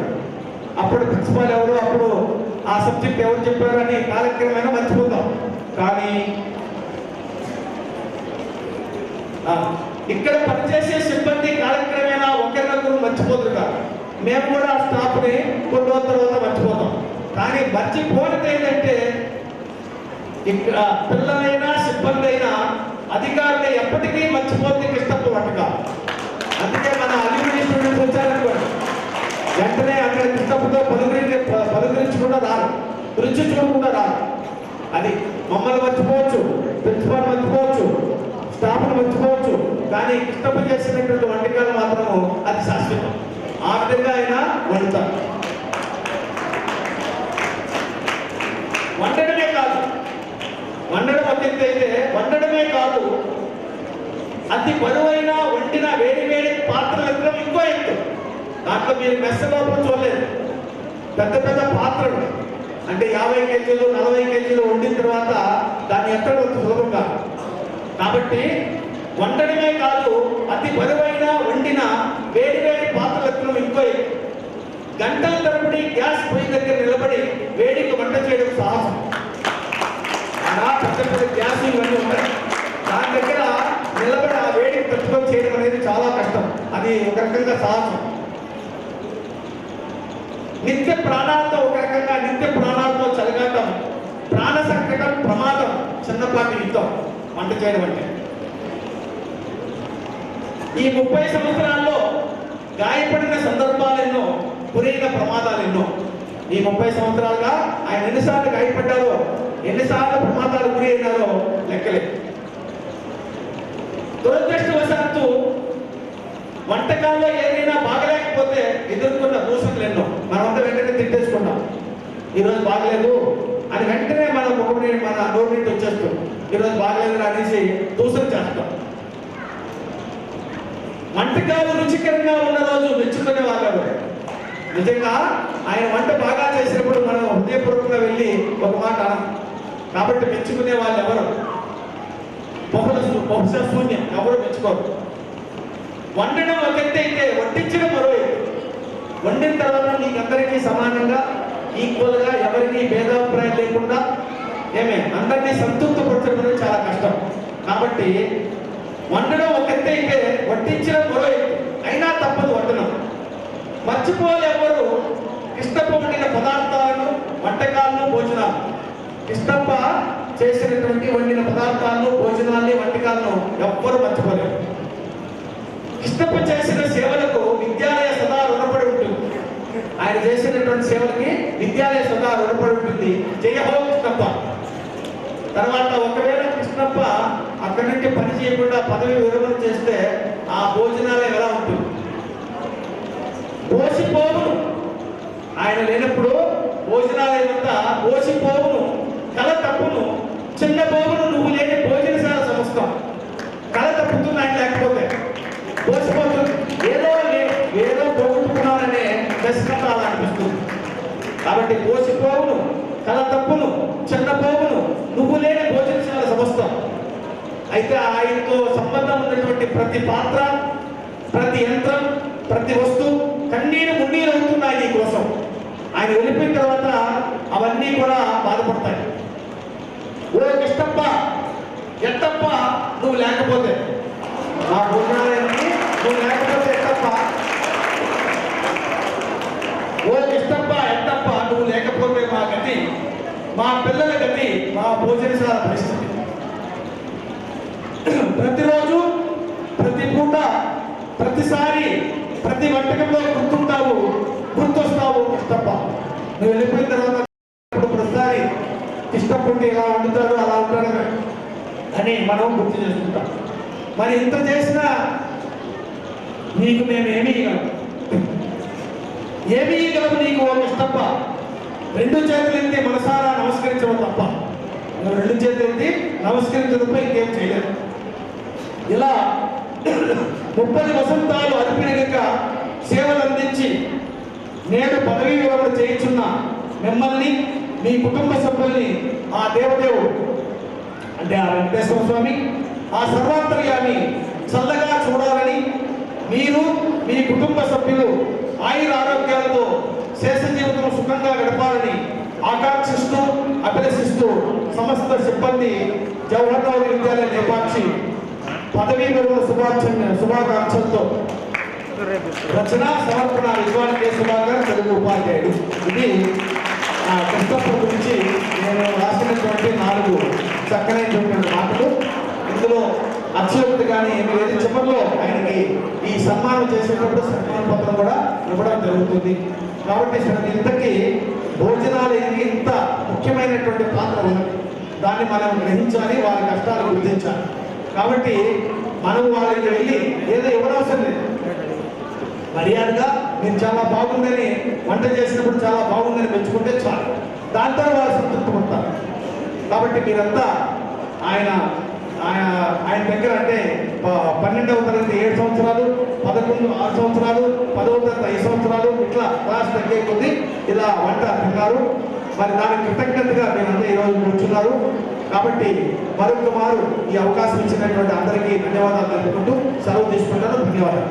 అప్పుడు ప్రిన్సిపాల్ ఎవరు, అప్పుడు ఆ సబ్జెక్ట్ ఎవరు చెప్పారు అని కాలక్రమేణా మర్చిపోతాం. కానీ ఇక్కడ పనిచేసే సిబ్బంది కాలక్రమేణా ఒకరినొకరు మర్చిపోతారు కాదు. మేము కూడా ఆ స్టాఫ్ని కొన్ని రోజుల తర్వాత మర్చిపోతాం. కానీ మర్చిపోనిది ఏంటంటే ఇక్కడ పిల్లలైనా సిబ్బంది అయినా అధికారులు ఎప్పటికీ మర్చిపోతే కృష్ణప్ప వంటకాలు. అందుకే మన అల్యూమిని స్టూడెంట్స్ వచ్చారనుకోండి, వెంటనే అక్కడ కృష్ణప్పతో పలుకరించకుండా రారు, రుచి చూడకుండా రారు. అది మమ్మల్ని మర్చిపోవచ్చు, ప్రిన్సిపాల్ మర్చిపోవచ్చు, స్టాఫ్ను మర్చిపోవచ్చు, కానీ కృష్ణప్ప చేసినటువంటి వంటకాలు మాత్రము అది శాశ్వతం. ఆ విధంగా అయినా వండుతారు. వండడమే కాదు, వండడం అత్యంత అయితే వండడమే కాదు, అతి బరువైన వండిన వేడి వేడి పాత్రలు ఎత్తడం ఇంకో ఎత్తు. దాంట్లో మీరు మెస్స లోపల చూడలేదు, పెద్ద పెద్ద పాత్రలు అంటే 50 కేజీలు 40 కేజీలు వండిన తర్వాత దాన్ని ఎత్తడం సులభం కాదు. కాబట్టి వండడమే కాదు, అతి బరువైన వండిన వేడి వేడి పాత్రలు ఎత్తడం ఇంకో ఎత్తు. గంటల తరబడి గ్యాస్ పొయ్యి దగ్గర నిలబడి వేడికి వంట చేయడం సాహసం. అలా పెద్ద పెద్ద గ్యాస్ ఇవన్నీ ఉంటాయి, దాని దగ్గర నిలబడి ఆ వేడికి తట్టుకొని చేయడం అనేది చాలా కష్టం. అది ఒక రకంగా సాహసం. నిత్య ప్రాణాలతో ఒక రకంగా నిత్య ప్రాణాలతో చలిగాటం, ప్రాణ సంకటం, ప్రమాదం, చిన్నపాటి యుద్ధం వంట చేయడం అంటే. ఈ 30 సంవత్సరాల్లో గాయపడిన సందర్భాలు ఎన్నో, గురైన ప్రమాదాలు ఎన్నో. ఈ 30 సంవత్సరాలుగా ఆయన ఎన్నిసార్లు గాయపడ్డారో, ఎన్నిసార్లు ప్రమాదాలు గురి అయినారో లెక్కలేదు. దురదృష్టవశాత్తు వంటకాల్లో ఏదైనా బాగలేకపోతే ఎదుర్కొన్న దూషణలు ఎన్నో. మనమంతా వెంటనే తిట్టేసుకున్నాం, ఈరోజు బాగలేదు అని వెంటనే మన ముఖంని మన నోటి నుండి వచ్చేస్తాం. ఈరోజు బాగలేదు అనేసి దూషణ చేస్తాం. వంటకాలు రుచికరంగా ఉన్న రోజు మెచ్చుకునే వాళ్ళు నిజంగా ఆయన వంట బాగా చేసినప్పుడు మనం హృదయపూర్వకంగా వెళ్ళి ఒక మాట అనం. కాబట్టి మెచ్చుకునే వాళ్ళు ఎవరు? బహుశా శూన్యం, ఎవరు మెచ్చుకోరు. వండడం ఒక ఎత్తు అయితే వడ్డించడం మరో ఎత్తు. వండిన తర్వాత నీకు అందరికీ సమానంగా ఈక్వల్గా ఎవరికి భేదాభిప్రాయం లేకుండా అందరినీ సంతృప్తిపరచడం అనేది చాలా కష్టం. కాబట్టి వండడం ఒక ఎత్తు అయితే వడ్డించడం మరో ఎత్తు. అయినా తప్పదు వండడం. మర్చిపోలేవరు కృష్ణప్ప వండిన పదార్థాలను, వంటకాలను, భోజనాలు. కృష్ణప్ప చేసినటువంటి వండిన పదార్థాలను, భోజనాన్ని, వంటకాలను ఎవ్వరూ మర్చిపోలేరు. కృష్ణప్ప చేసిన సేవలకు విద్యాలయ సదా రుణపడి ఉంటుంది. ఆయన చేసినటువంటి సేవలకి విద్యాలయ సదా రుణపడి ఉంటుంది. జయ హో కృష్ణప్ప. తర్వాత ఒకవేళ కృష్ణప్ప అక్కడి నుంచి పని చేయకుండా పదవి విరమణ చేస్తే ఆ భోజనాలయం ఎలా ఉంటుంది? పోసిపోవును. ఆయన లేనప్పుడు భోజనాలయం అంతా పోసిపోవును, కల తప్పును, చిన్న పోవును, నువ్వు లేని భోజనశాల సంస్థ. కల తప్పుతుంది ఆయన లేకపోతే, పోసిపోతుంది. ఏదో పోగొట్టుకున్నారనే దశకథాలు అనిపిస్తుంది. కాబట్టి పోసిపోవును, కల తప్పును, చిన్న పోవును, నువ్వు లేని భోజనశాల సంస్థ. అయితే ఆయనతో సంబంధం ఉన్నటువంటి ప్రతి పాత్ర, ప్రతి యంత్రం, ప్రతి వస్తువు కన్నీరు మున్నీరు అవుతున్నాయి నీ కోసం. ఆయన వెళ్ళిపోయిన తర్వాత అవన్నీ కూడా బాధపడతాయి. ఓ కృష్ణప్ప, ఎట్టప్ప నువ్వు లేకపోతే, మా భోజనాలయానికి నువ్వు లేకపోతే ఎట్టప్ప, ఓ కృష్ణప్ప, ఎట్టప్ప నువ్వు లేకపోతే మా గతి, మా పిల్లల గతి, మా భోజనశాల పరిస్థితి. ప్రతిరోజు, ప్రతి పూట, ప్రతిసారి, ప్రతి వంటకంలో గుర్తొస్తావు కృష్ణప్ప. నువ్వు వెళ్ళిపోయిన తర్వాత ప్రతిసారి కృష్ణప్ప ఉంటే ఎలా వండుతాడు, అలా ఉంటాడు అని మనం గుర్తు చేసుకుంటాం. మరి ఇంత చేసినా నీకు మేము ఏమీ ఇవ్వగలం నీకు ఓ కృష్ణప్ప? రెండు చేతులు ఎత్తి మనసారా నమస్కరించడం తప్ప, రెండు చేతులు ఎత్తి నమస్కరించడంపై ఇంకేం చేయలేదు. ఇలా 30 వసంతాలు అర్పినగక సేవలు అందించి నేడు పదవీ విరమణ చేయించున్న మిమ్మల్ని, మీ కుటుంబ సభ్యుల్ని ఆ దేవదేవుడు అంటే ఆ వెంకటేశ్వర స్వామి, ఆ సర్వాంతర్యాన్ని చల్లగా చూడాలని, మీరు మీ కుటుంబ సభ్యులు ఆయుర ఆరోగ్యాలతో శేష జీవితం సుఖంగా గడపాలని ఆకాంక్షిస్తూ అభిలషిస్తూ సమస్త సిబ్బంది జవహర్ నవోదయ విద్యాలయ లేపాక్షి పదవీ విరమణ శుభాకాంక్షలతో రచన సమర్పణ విద్వాన్ కె సుధాకర్, తెలుగు ఉపాధ్యాయుడు. ఇది కృష్ణప్ప గురించి నేను రాసినటువంటి 4 చక్కనైనటువంటి మాటలు. ఇందులో అత్యుక్తి కానీ ఏమి లేదు. చివరిలో ఆయనకి ఈ సన్మానం చేసేటప్పుడు సన్మాన పత్రం కూడా ఇవ్వడం జరుగుతుంది. కాబట్టి ఇంతకీ భోజనాలు ఇంత ముఖ్యమైనటువంటి పాత్ర ఉన్నది. దాన్ని మనం గ్రహించాలి, వారి కష్టాలు గుర్తించాలి. కాబట్టి మనం వాళ్ళకి వెళ్ళి ఏదో ఇవ్వనవసరం లేదు. మర్యాదగా మీరు చాలా బాగుందని, వంట చేసినప్పుడు చాలా బాగుందని మెచ్చుకుంటే చాలు, దాంతో వాళ్ళు సంతృప్తి పడతారు. కాబట్టి మీరంతా ఆయన దగ్గర అంటే 12వ తరగతి 7 సంవత్సరాలు, 11 6 సంవత్సరాలు, 10వ తరగతి 5 సంవత్సరాలు, ఇట్లా క్లాస్ తగ్గే కొద్దీ ఇలా వంట తిన్నారు. మరి దానికి కృతజ్ఞతగా మీరంతా ఈరోజు కూర్చున్నారు. కాబట్టి మరొక మారు ఈ అవకాశం ఇచ్చినటువంటి అందరికీ ధన్యవాదాలు తెలుపుకుంటూ సెలవు తీసుకుంటాను. ధన్యవాదాలు.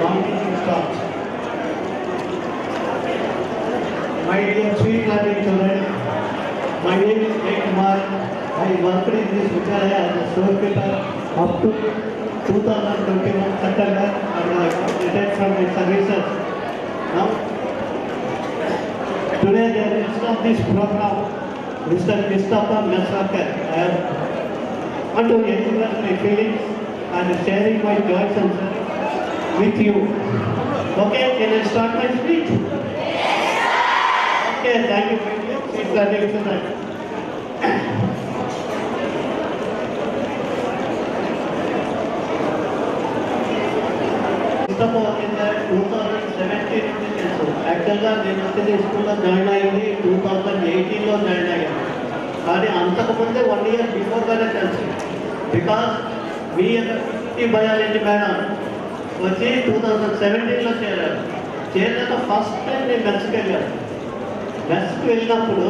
non-teaching staff. My dear sweet learning children, my name is K. Kumar. I worked in this Vidyalaya as a storekeeper up to 2021 September and I retired from my services. Now, today the list of this program, Mr. Christopher Messerker, I want to express my feelings and sharing my joys and sorrows with you. Okay, can I start my speech? Okay, thank you very much. It's a big tonight. వచ్చింది 2017 నుంచి తెలుసు. యాక్చువల్గా నేను వచ్చింది స్కూల్లో join అయింది 2018లో join అయ్యాను. కానీ అంతకుముందే 1 year బిఫోర్గానే తెలుసు. బికాస్ మీ బయాలజీ మేడం వచ్చి 2017లో చేరారు. చేరాక ఫస్ట్ టైం నేను మెస్కి వెళ్ళాను. మెస్కి వెళ్ళినప్పుడు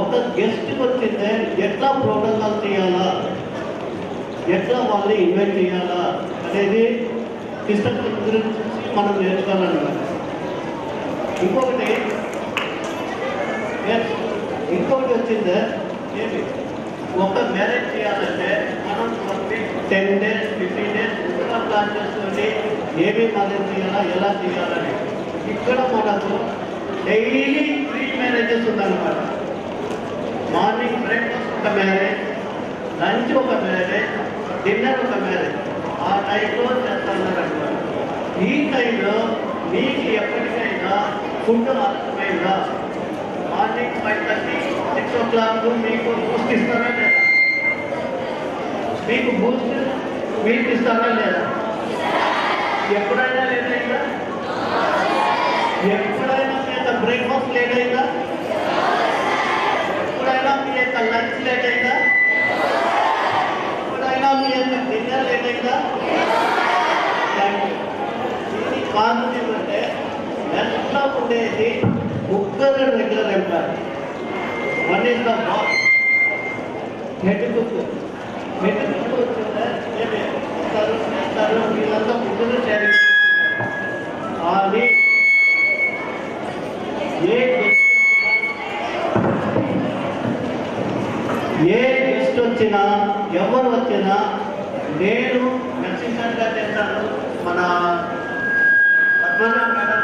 ఒక గెస్ట్కి వచ్చిందే ఎట్లా ప్రోటోకాల్ చేయాలా, ఎట్లా వాళ్ళని ఇన్వైట్ చేయాలా అనేది సిస్టమ్ గురించి మనం నేర్చుకోవాలన్నమాట. ఇంకొకటి వచ్చిందే ఏంటి, ఒక మ్యారేజ్ చేయాలంటే మనం 10 days 15 days ముందుగా ప్లాన్ చేసుకొని ఏమి మ్యారేజ్ చేయాలా, ఎలా చేయాలని. ఇక్కడ మనకు డైలీ 3 మ్యారేజెస్ ఉందన్నమాట. మార్నింగ్ బ్రేక్ఫాస్ట్ ఒక మ్యారేజ్, లంచ్ ఒక మ్యారేజ్, డిన్నర్ ఒక మ్యారేజ్. ఆ టైంలో చేస్తారన్నమాట. ఈ టైంలో మీకు ఎప్పటికైనా ఫుడ్ అర్థమైందా? మార్నింగ్ 5:30 6 o'clock మీకు బూస్ట్ ఇస్తారా లేదా? మీకు బూస్ట్ మీకు ఇస్తారా లేదా? ఎప్పుడైనా లేట్ అయిందా? ఎప్పుడైనా మీ యొక్క బ్రేక్ఫాస్ట్ లేట్ అయిందా? ఎప్పుడైనా మీ యొక్క లంచ్ లేట్ అయిందా? ఎప్పుడైనా మీ యొక్క డిన్నర్ లేట్ అయిందా? దీనికి కారణం ఏమంటే ఎట్లా ఉండేది ముగ్గురు regular employ. One is the boss, head cook. Head cook వచ్చిందా వీళ్ళంతా ముగ్గురు షేరింగ్. అది ఏ గెస్ట్ వచ్చినా ఎవరు వచ్చినా నేను మెక్సికన్గా చేస్తాను. మన పద్మజ మేడం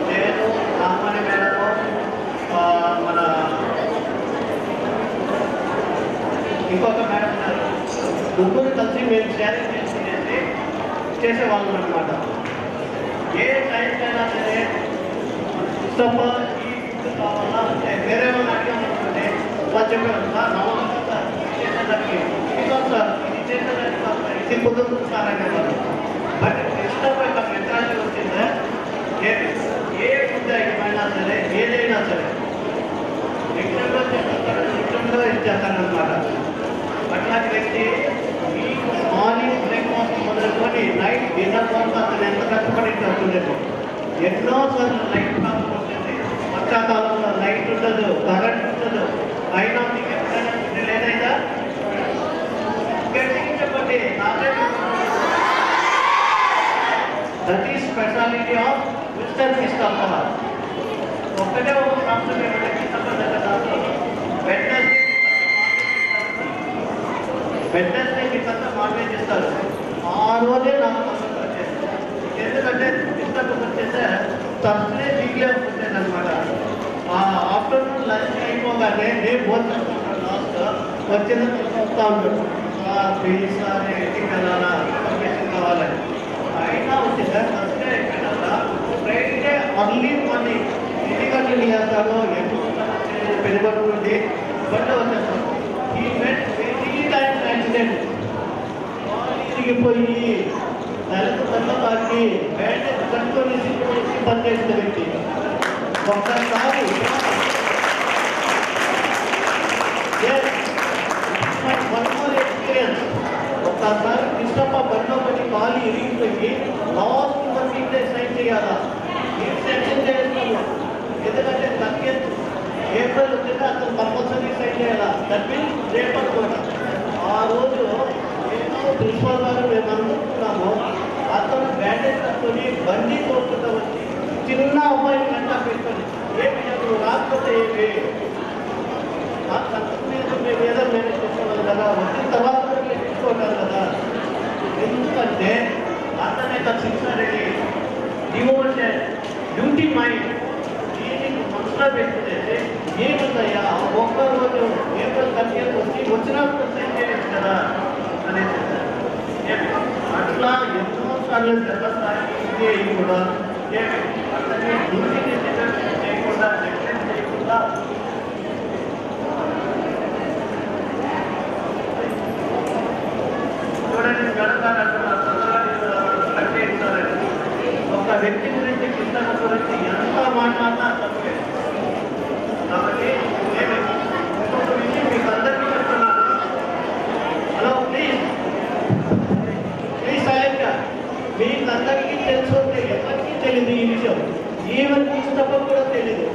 నేను సామాన్య మేడము మన ఇంకొక మేడం ఉన్నారు. ముగ్గురు కలిసి మేము షేరింగ్ చేసుకునేసి చేసేవాళ్ళం అనమాట. ఏ టైంకైనా సరే ఇష్టం ఈ ఫుడ్ కావాలా అంటే వేరే వాళ్ళు అడిగామనుకుంటే వాళ్ళు చెప్పారు సార్ నమ్మకం సార్ చేసేదానికి ఇది సార్ ఇది చేసేదానికి సార్ ఇది కుదురుతుంది సార్ అనేవాళ్ళు. బట్ ఇష్టం యొక్క మెంటాలిటీ వచ్చిందే ఏ ఫుడ్ ఐటమైనా సరే ఏదైనా సరే నిజంగా చేస్తారు, నిజంగా ఇచ్చేస్తారనమాట. అట్లాంటి వ్యక్తి మీకు మార్నింగ్ బ్రేక్ఫాస్ట్ మొదలుకొని నైట్ డిన్నర్ వరకు అతను ఎంత కష్టపడి వస్తుండేది. ఎన్నోసార్లు లైట్ ప్రాబ్లం ఉంటుంది, వర్షాకాలంలో లైట్ ఉండదు, కరెంట్ ఉండదు. అయినా మీకు ఎప్పుడైనా ఫుడ్ లేదైనా గట్టిగా చెప్పండి నాకే. That is speciality of mister Christopher. ఒక్కటే ఒక ప్రాబ్లం ఏమంటే క్రిస్టోఫర్ దగ్గర వెడ్నెస్డే అంతా నాన్ వెజ్ ఇస్తారు. ఆ రోజే నాకు తప్పకుండా వచ్చేది. ఎందుకంటే క్రిస్టోఫర్ వచ్చేస్తే థర్స్డే వీక్లీ ఉంటుంది అనమాట. ఆఫ్టర్నూన్ లంచ్ అయిపోగానే నేను భోజనం లాస్ట్ వచ్చిన వస్తూ ఉంటాడు. ప్లీజ్ సార్ ఇంటికి వెళ్ళాలా, ఇన్ఫర్మేషన్ కావాలని. అయినా వచ్చిందా థర్స్డే అయిపోయినా ఫ్రైడే అర్లీ మార్నింగ్ 8 గంటలు చేస్తాను. ఎప్పుడు పెనుగొండ నుండి బండి వచ్చేస్తాను. ఈ మెట్ వెరీ టైమ్స్ యాక్సిడెంట్ తిరిగిపోయి నెలకు తల్లకి బ్యాండ్ కట్టుకొని పనిచేసిన వ్యక్తి. ఒక్కసారి ఎక్స్పీరియన్స్. ఒక్కసారి కృష్ణప్ప బండిలో పడి కాలు ఇరిగిపోయి లాస్ట్ వర్కింగ్ డే సైన్ చేయాలా, నేను సెక్షన్ చేస్తున్నాను. ఎందుకంటే 30th ఏప్రిల్ వచ్చింది, అతను కంపల్సరీ సైన్ చేయాలా. దట్ మీన్స్ రేపు అనుకోండి. ఆ రోజు నేను ప్రిన్సిపల్ గారు మేమందరూ with the sincerity, devotion, duty mind, దీనికి మనసులో పెట్టుకునేది ఏముందయ్యా ఒక్కరోజు ఏప్రిల్ 30 వచ్చినప్పుడు సెండ్ చేయలేదు కదా అనేది అట్లా ఎన్నో సార్లు దెబ్బస్థాయి కూడా అతన్ని డ్యూటీని చేయకుండా నెగ్లెక్ట్ చేయకుండా చూడండి ఒక వ్యక్తి గురించి కింద గురించి ఎంత మాట్లాడినా తప్పే. కాబట్టి నేను ఇంకొక విషయం మీకు అందరికీ చెప్తున్నాను. హలో ప్లీజ్ సైలెంట్గా. మీకు అందరికీ తెలుసు, ఎవరికీ తెలియదు ఈ విషయం. ఈవెన్ కృష్ణప్ప కూడా తెలియదు.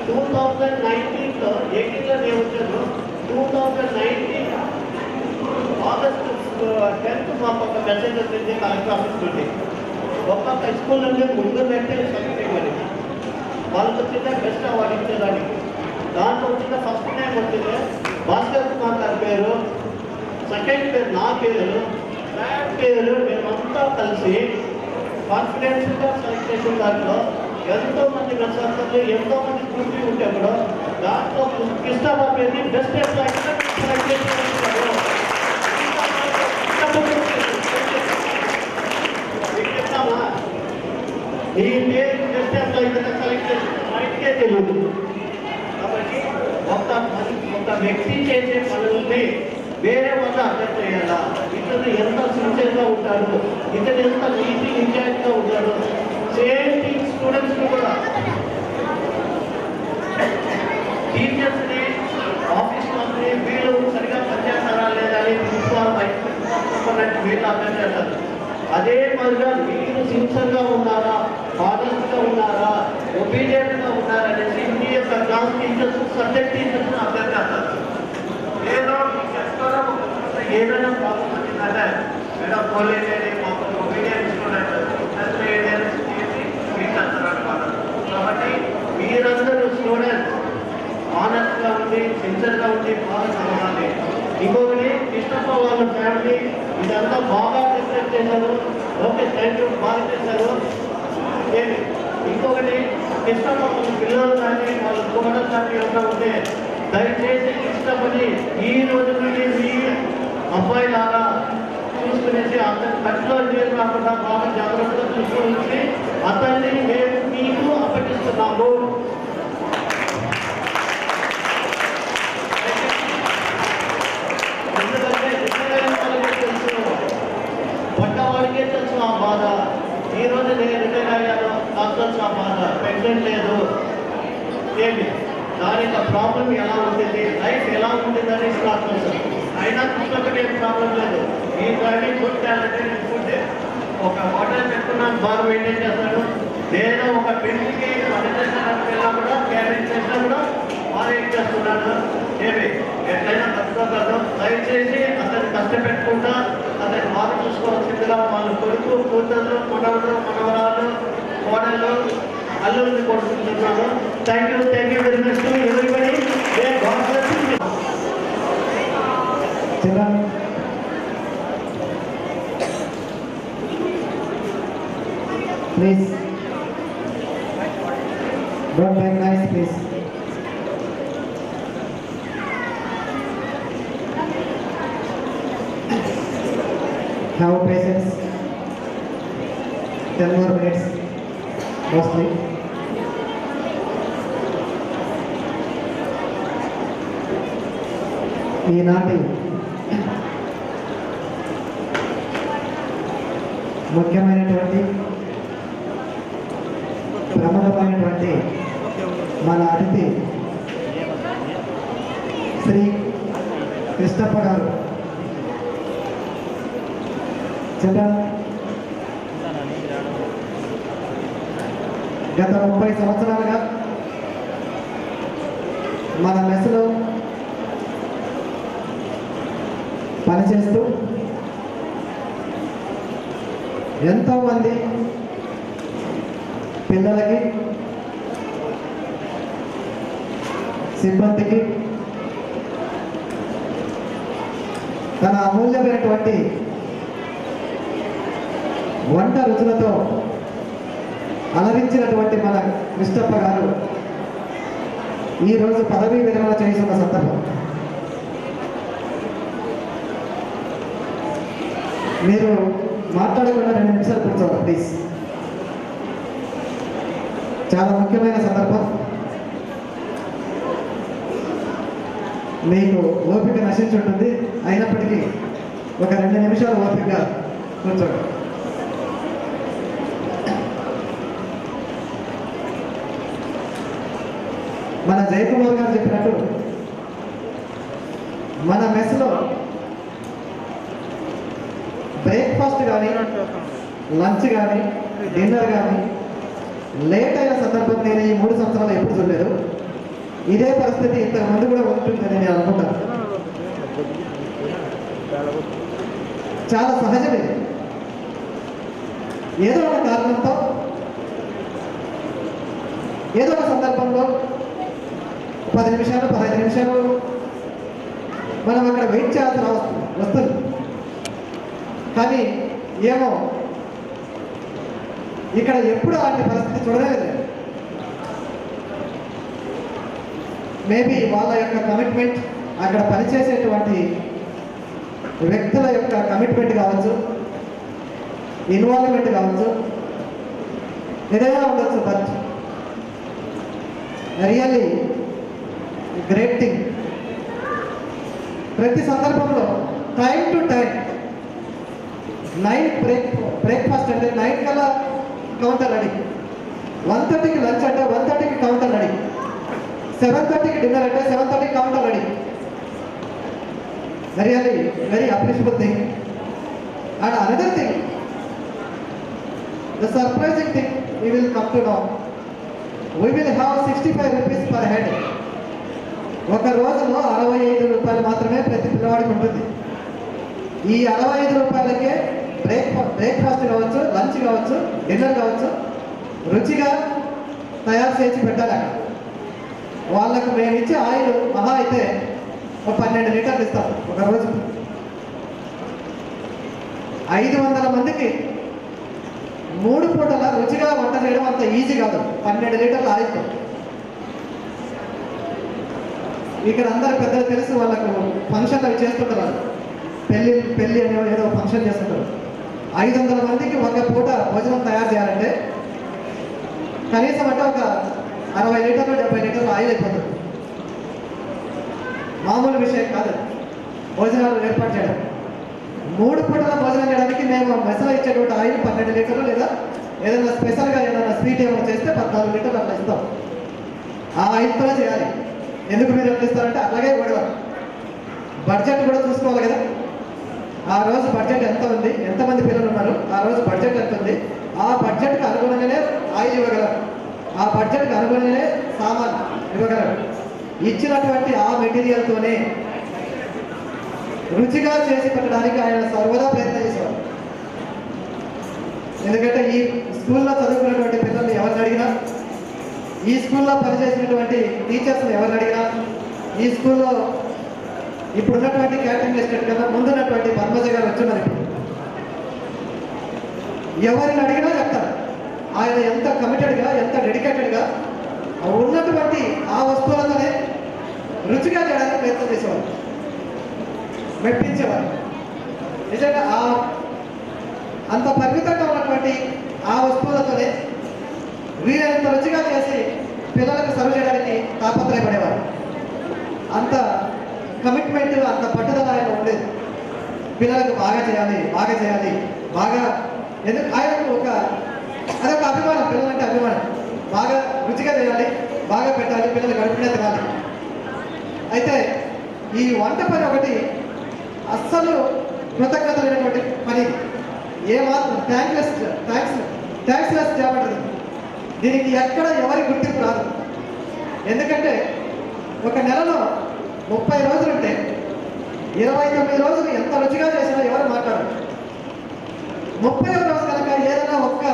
2019లో 18లో నేను వచ్చాను. 2019 ఆగస్టు 10th మాకు ఒక మెసేజ్ వచ్చింది కలెక్టర్ ఆఫీస్ నుండి. ఒక్కొక్క స్కూల్ నుండి ముందు వ్యక్తులు సెలెక్ట్ చేయమని వాళ్ళకి వచ్చిందే బెస్ట్ అవార్డు ఇచ్చేదానికి. దాంట్లో వచ్చిన ఫస్ట్ నేమ్ వచ్చింది భాస్కర్ కుమార్ గారి పేరు, సెకండ్ పేరు నా పేరు, థర్డ్ పేరు మేమంతా కలిసి కాన్ఫిడెన్స్గా సెలెక్ట్ చేసిన దాంట్లో ఎంతోమంది నర్సర్లు ఎంతోమంది గ్రూపీ ఉంటే కూడా దాంట్లో కృష్ణప్ప పేరుని బెస్ట్ ఎంప్లాయీగా సెలెక్ట్ చేసి ఈ పేరు బెస్ట్ ఎంప్లాయీగా సెలెక్ట్ చేసి బయటకే తెలియదు. కాబట్టి ఒక వ్యక్తి చేసే పనుల్ని వేరే వాళ్ళు అర్థం చేయాలా. ఇతను ఎంత సిన్సియర్గా ఉంటాడు, ఇతను ఎంత నీతి నిజాయితీగా ఉంటాడు. సేమ్ థింగ్ స్టూడెంట్స్ కూడా టీచర్స్ని ఆఫీస్ వాళ్ళని వీళ్ళు సరిగా పనిచేస్తారా లేదా అని ప్రిన్సిపాల్ వీళ్ళు అర్థం చేస్తారు. అదే మాదిరిగా మీరు సిన్సియర్గా ఉన్నారా, హానెస్ట్గా ఉన్నారా, ఒబీడియంట్గా ఉన్నారా అనేసి మీ యొక్క క్లాస్ టీచర్స్ సబ్జెక్ట్ టీచర్స్ అర్థం చేస్తారు. ఏదైనా ప్రాబ్లం వచ్చిందంటే మేడం పోలేదు మాకు ఒబీడియన్స్ స్టూడెంట్ చేసి మీకు అనమాట. కాబట్టి మీరందరూ స్టూడెంట్స్ ఆనెస్ట్గా ఉండి సిన్సియర్గా ఉండి బాగా చదవాలి. ఇంకొకటి కృష్ణప్ప వాళ్ళ ఫ్యామిలీ ఇదంతా బాగా రిసెప్ట్ చేశారు. ఓకే థ్యాంక్ యూ, బాగా చేశారు. ఇంకొకటి కృష్ణప్ప వాళ్ళ పిల్లలు కానీ వాళ్ళ కోడలు కానీ ఎవరైనా ఉంటే దయచేసి కృష్ణప్పని ఈ రోజు నుండి మీ అబ్బాయి లాగా చూసుకునేసి అతని కట్లో నీరు రాకుండా బాగా జాగ్రత్తగా చూసుకుని అతన్ని మేము మీకు అప్పగిస్తున్నాము. ఎందుకంటే తెలుసు, పట్టవాడికే తెలుసు ఆ బాధ. ఈరోజు నేను రిటైర్ అయ్యాను, నాకు తెలుసు ఆ బాధ. పెన్షన్ లేదు ఏమి, దాని యొక్క ప్రాబ్లం ఎలా ఉంటుంది, లైఫ్ ఎలా ఉంటుంది అనేసి నాకు తెలుసు. అయినా చూసినప్పుడు ఏం ప్రాబ్లం లేదు. ఈ డ్రైవింగ్ గుడ్ టాలెంటెడ్ ఫుడ్ ఒక హోటల్ పెట్టుకున్నాను, బాగా మెయింటైన్ చేస్తాడు. లేదా ఒక పెళ్లికి పని చేస్తాను వెళ్ళినా కూడా క్యారేజ్ చేసినా కూడా బాగా ఏం చేస్తున్నాడు. ఏమి ఎట్లయినా కష్టపడతాడు. దయచేసి అతన్ని కష్టపెట్టుకుంటా అతన్ని బాగా చూసుకోవాల్సిందిగా వాళ్ళ కొడుకు కూతురు మనవడు మనవరాలు కోడళ్ళు అల్లుల్ని కొడుకుంటున్నాను. Thank you very much to everybody. Please, don't make noise, please. Have patience. 10 more minutes, mostly. ఈనాటి ముఖ్యమైనటువంటి ప్రముఖమైనటువంటి మన అతిథి శ్రీ కృష్ణప్ప గారు గత 30 సంవత్సరాలుగా మన మెస్లో పనిచేస్తూ ఎంతోమంది పిల్లలకి సిబ్బందికి తన అమూల్యమైనటువంటి వంట రుచులతో అలరించినటువంటి మన కృష్ణప్ప గారు ఈరోజు పదవీ విరమణ చేస్తున్న సందర్భం. మీరు మాట్లాడకుండా 2 నిమిషాలు కూర్చోవాలి ప్లీజ్. చాలా ముఖ్యమైన సందర్భం. మీకు ఓపిక నశించుంటుంది, అయినప్పటికీ ఒక 2 నిమిషాలు ఓపికగా కూర్చోండి. మన జయకుమార్ గారు చెప్పినట్టు మన మెస్లో బ్రేక్ఫాస్ట్ కానీ లంచ్ కానీ డిన్నర్ కానీ లేట్ అయిన సందర్భం నేను ఈ 3 సంవత్సరాలు ఎప్పుడు చూడలేదు. ఇదే పరిస్థితి ఇంతకుముందు కూడా ఉంటుందని నేను అనుకుంటాను. చాలా సహజమే. ఏదో ఒక కారణంతో ఏదో ఒక సందర్భంలో 10 నిమిషాలు 15 నిమిషాలు మనం అక్కడ వెయిట్ చేయాల్సిన వస్తుంది. కానీ ఏమో ఇక్కడ ఎప్పుడు అలాంటి పరిస్థితి చూడలేదు. మేబీ వాళ్ళ యొక్క కమిట్మెంట్, అక్కడ పనిచేసేటువంటి వ్యక్తుల యొక్క కమిట్మెంట్ కావచ్చు, ఇన్వాల్వ్మెంట్ కావచ్చు, ఏదైనా ఉండొచ్చు. But really great thing. ప్రతి సందర్భంలో time to time night breakfast అంటే 9 కల్లా కౌంటర్ రెడీ, 1:30కి లంచ్ అంటే 1:30కి కౌంటర్ రెడీ, 7:30కి డిన్నర్ అంటే 7:30కి counter ready. Really very appreciable thing. And another thing, the surprising thing we will come to know, we will have 65 rupees per head. ఒక రోజులో 65 రూపాయలు మాత్రమే ప్రతి పిల్లవాడికి ఉంటుంది. ఈ 65 రూపాయలకే బ్రేక్ఫాస్ట్ కావచ్చు, లంచ్ కావచ్చు, డిన్నర్ కావచ్చు, రుచిగా తయారు చేసి పెట్టాలి. అక్కడ వాళ్ళకు మేము ఇచ్చే ఆయిల్ మహా అయితే ఒక 12 లీటర్లు ఇస్తాం ఒక రోజు. 500 మందికి 3 పూటల రుచిగా వంట చేయడం అంత ఈజీ కాదు. 12 లీటర్ల ఆయిల్తో. ఇక్కడ అందరు పెద్దలు తెలుసు, వాళ్ళకు ఫంక్షన్ అవి చేస్తుంటారు. పెళ్ళి అనే ఏదో ఫంక్షన్ చేస్తుంటారు. 500 మందికి ఒక పూట భోజనం తయారు చేయాలంటే కనీసం అంటే ఒక 60 లీటర్లు 70 లీటర్లు ఆయిల్ అయిపోతుంది. మామూలు విషయం కాదు భోజనాలు ఏర్పాటు చేయడం. 3 పూటల భోజనం చేయడానికి మేము మెసలో ఇచ్చేటువంటి ఆయిల్ 12 లీటర్లు, లేదా ఏదైనా స్పెషల్గా ఏదైనా స్వీట్ ఏమైనా చేస్తే 14 లీటర్లు అట్లా ఇస్తాం. ఆ ఆయిల్తోనే చేయాలి. ఎందుకు మీరు ఎట్లా ఇస్తారంటే అలాగే గొడవాలి. బడ్జెట్ కూడా చూసుకోవాలి కదా. ఆ రోజు బడ్జెట్ ఎంత ఉంది, ఎంతమంది పిల్లలు ఉన్నారు, ఆ రోజు బడ్జెట్ ఎంత ఉంది, ఆ బడ్జెట్కి అనుగుణంగానే ఆయిల్ ఇవ్వగలరు, ఆ బడ్జెట్కి అనుగుణంగానే సామాన్ ఇవ్వగలరు. ఇచ్చినటువంటి ఆ మెటీరియల్తోనే రుచిగా చేసి పెట్టడానికి ఆయన సర్వదా ప్రయత్నం చేసేవారు. ఎందుకంటే ఈ స్కూల్లో చదువుకున్నటువంటి పిల్లల్ని ఎవరిని అడిగినా, ఈ స్కూల్లో పనిచేసినటువంటి టీచర్స్ని ఎవరిని అడిగినా, ఈ స్కూల్లో ఇప్పుడున్నటువంటి క్యాటరింగ్ అసిస్టెంట్ కన్నా ముందున్నటువంటి పద్మజ గారు వచ్చున్నారు. ఎవరిని అడిగినా చెప్తారు ఆయన ఎంత కమిటెడ్గా, ఎంత డెడికేటెడ్గా ఉన్నటువంటి ఆ వస్తువులతోనే రుచిగా చేయడానికి ప్రయత్నం చేసేవారు, మెప్పించేవారు. నిజంగా అంత పరిమితంగా ఉన్నటువంటి ఆ వస్తువులతోనే వీరంత రుచిగా చేసి పిల్లలకు సర్వ్ చేయడానికి తాపత్రయపడేవారు. అంత కమిట్మెంట్, అంత పట్టుదల ఆయన ఉండేది. పిల్లలకు బాగా చేయాలి, బాగా చేయాలి, బాగా. ఎందుకు ఆయనకు అదొక అభిమానం, పిల్లలంటే అభిమానం. బాగా రుచిగా చేయాలి, బాగా పెట్టాలి, పిల్లలు గడుపునే తినాలి. అయితే ఈ వంట పని ఒకటి అస్సలు కృతజ్ఞత లేనటువంటి పని. ఏమాత్రం థ్యాంక్స్లెస్ చేయబడుతుంది. దీనికి ఎక్కడ ఎవరి గుర్తింపు రాదు. ఎందుకంటే ఒక నెలలో 30 రోజులుంటే 29 రోజులు ఎంత రుచిగా చేసినా ఎవరు మాట్లాడరు. 30వ రోజు కనుక ఏదైనా ఒక్క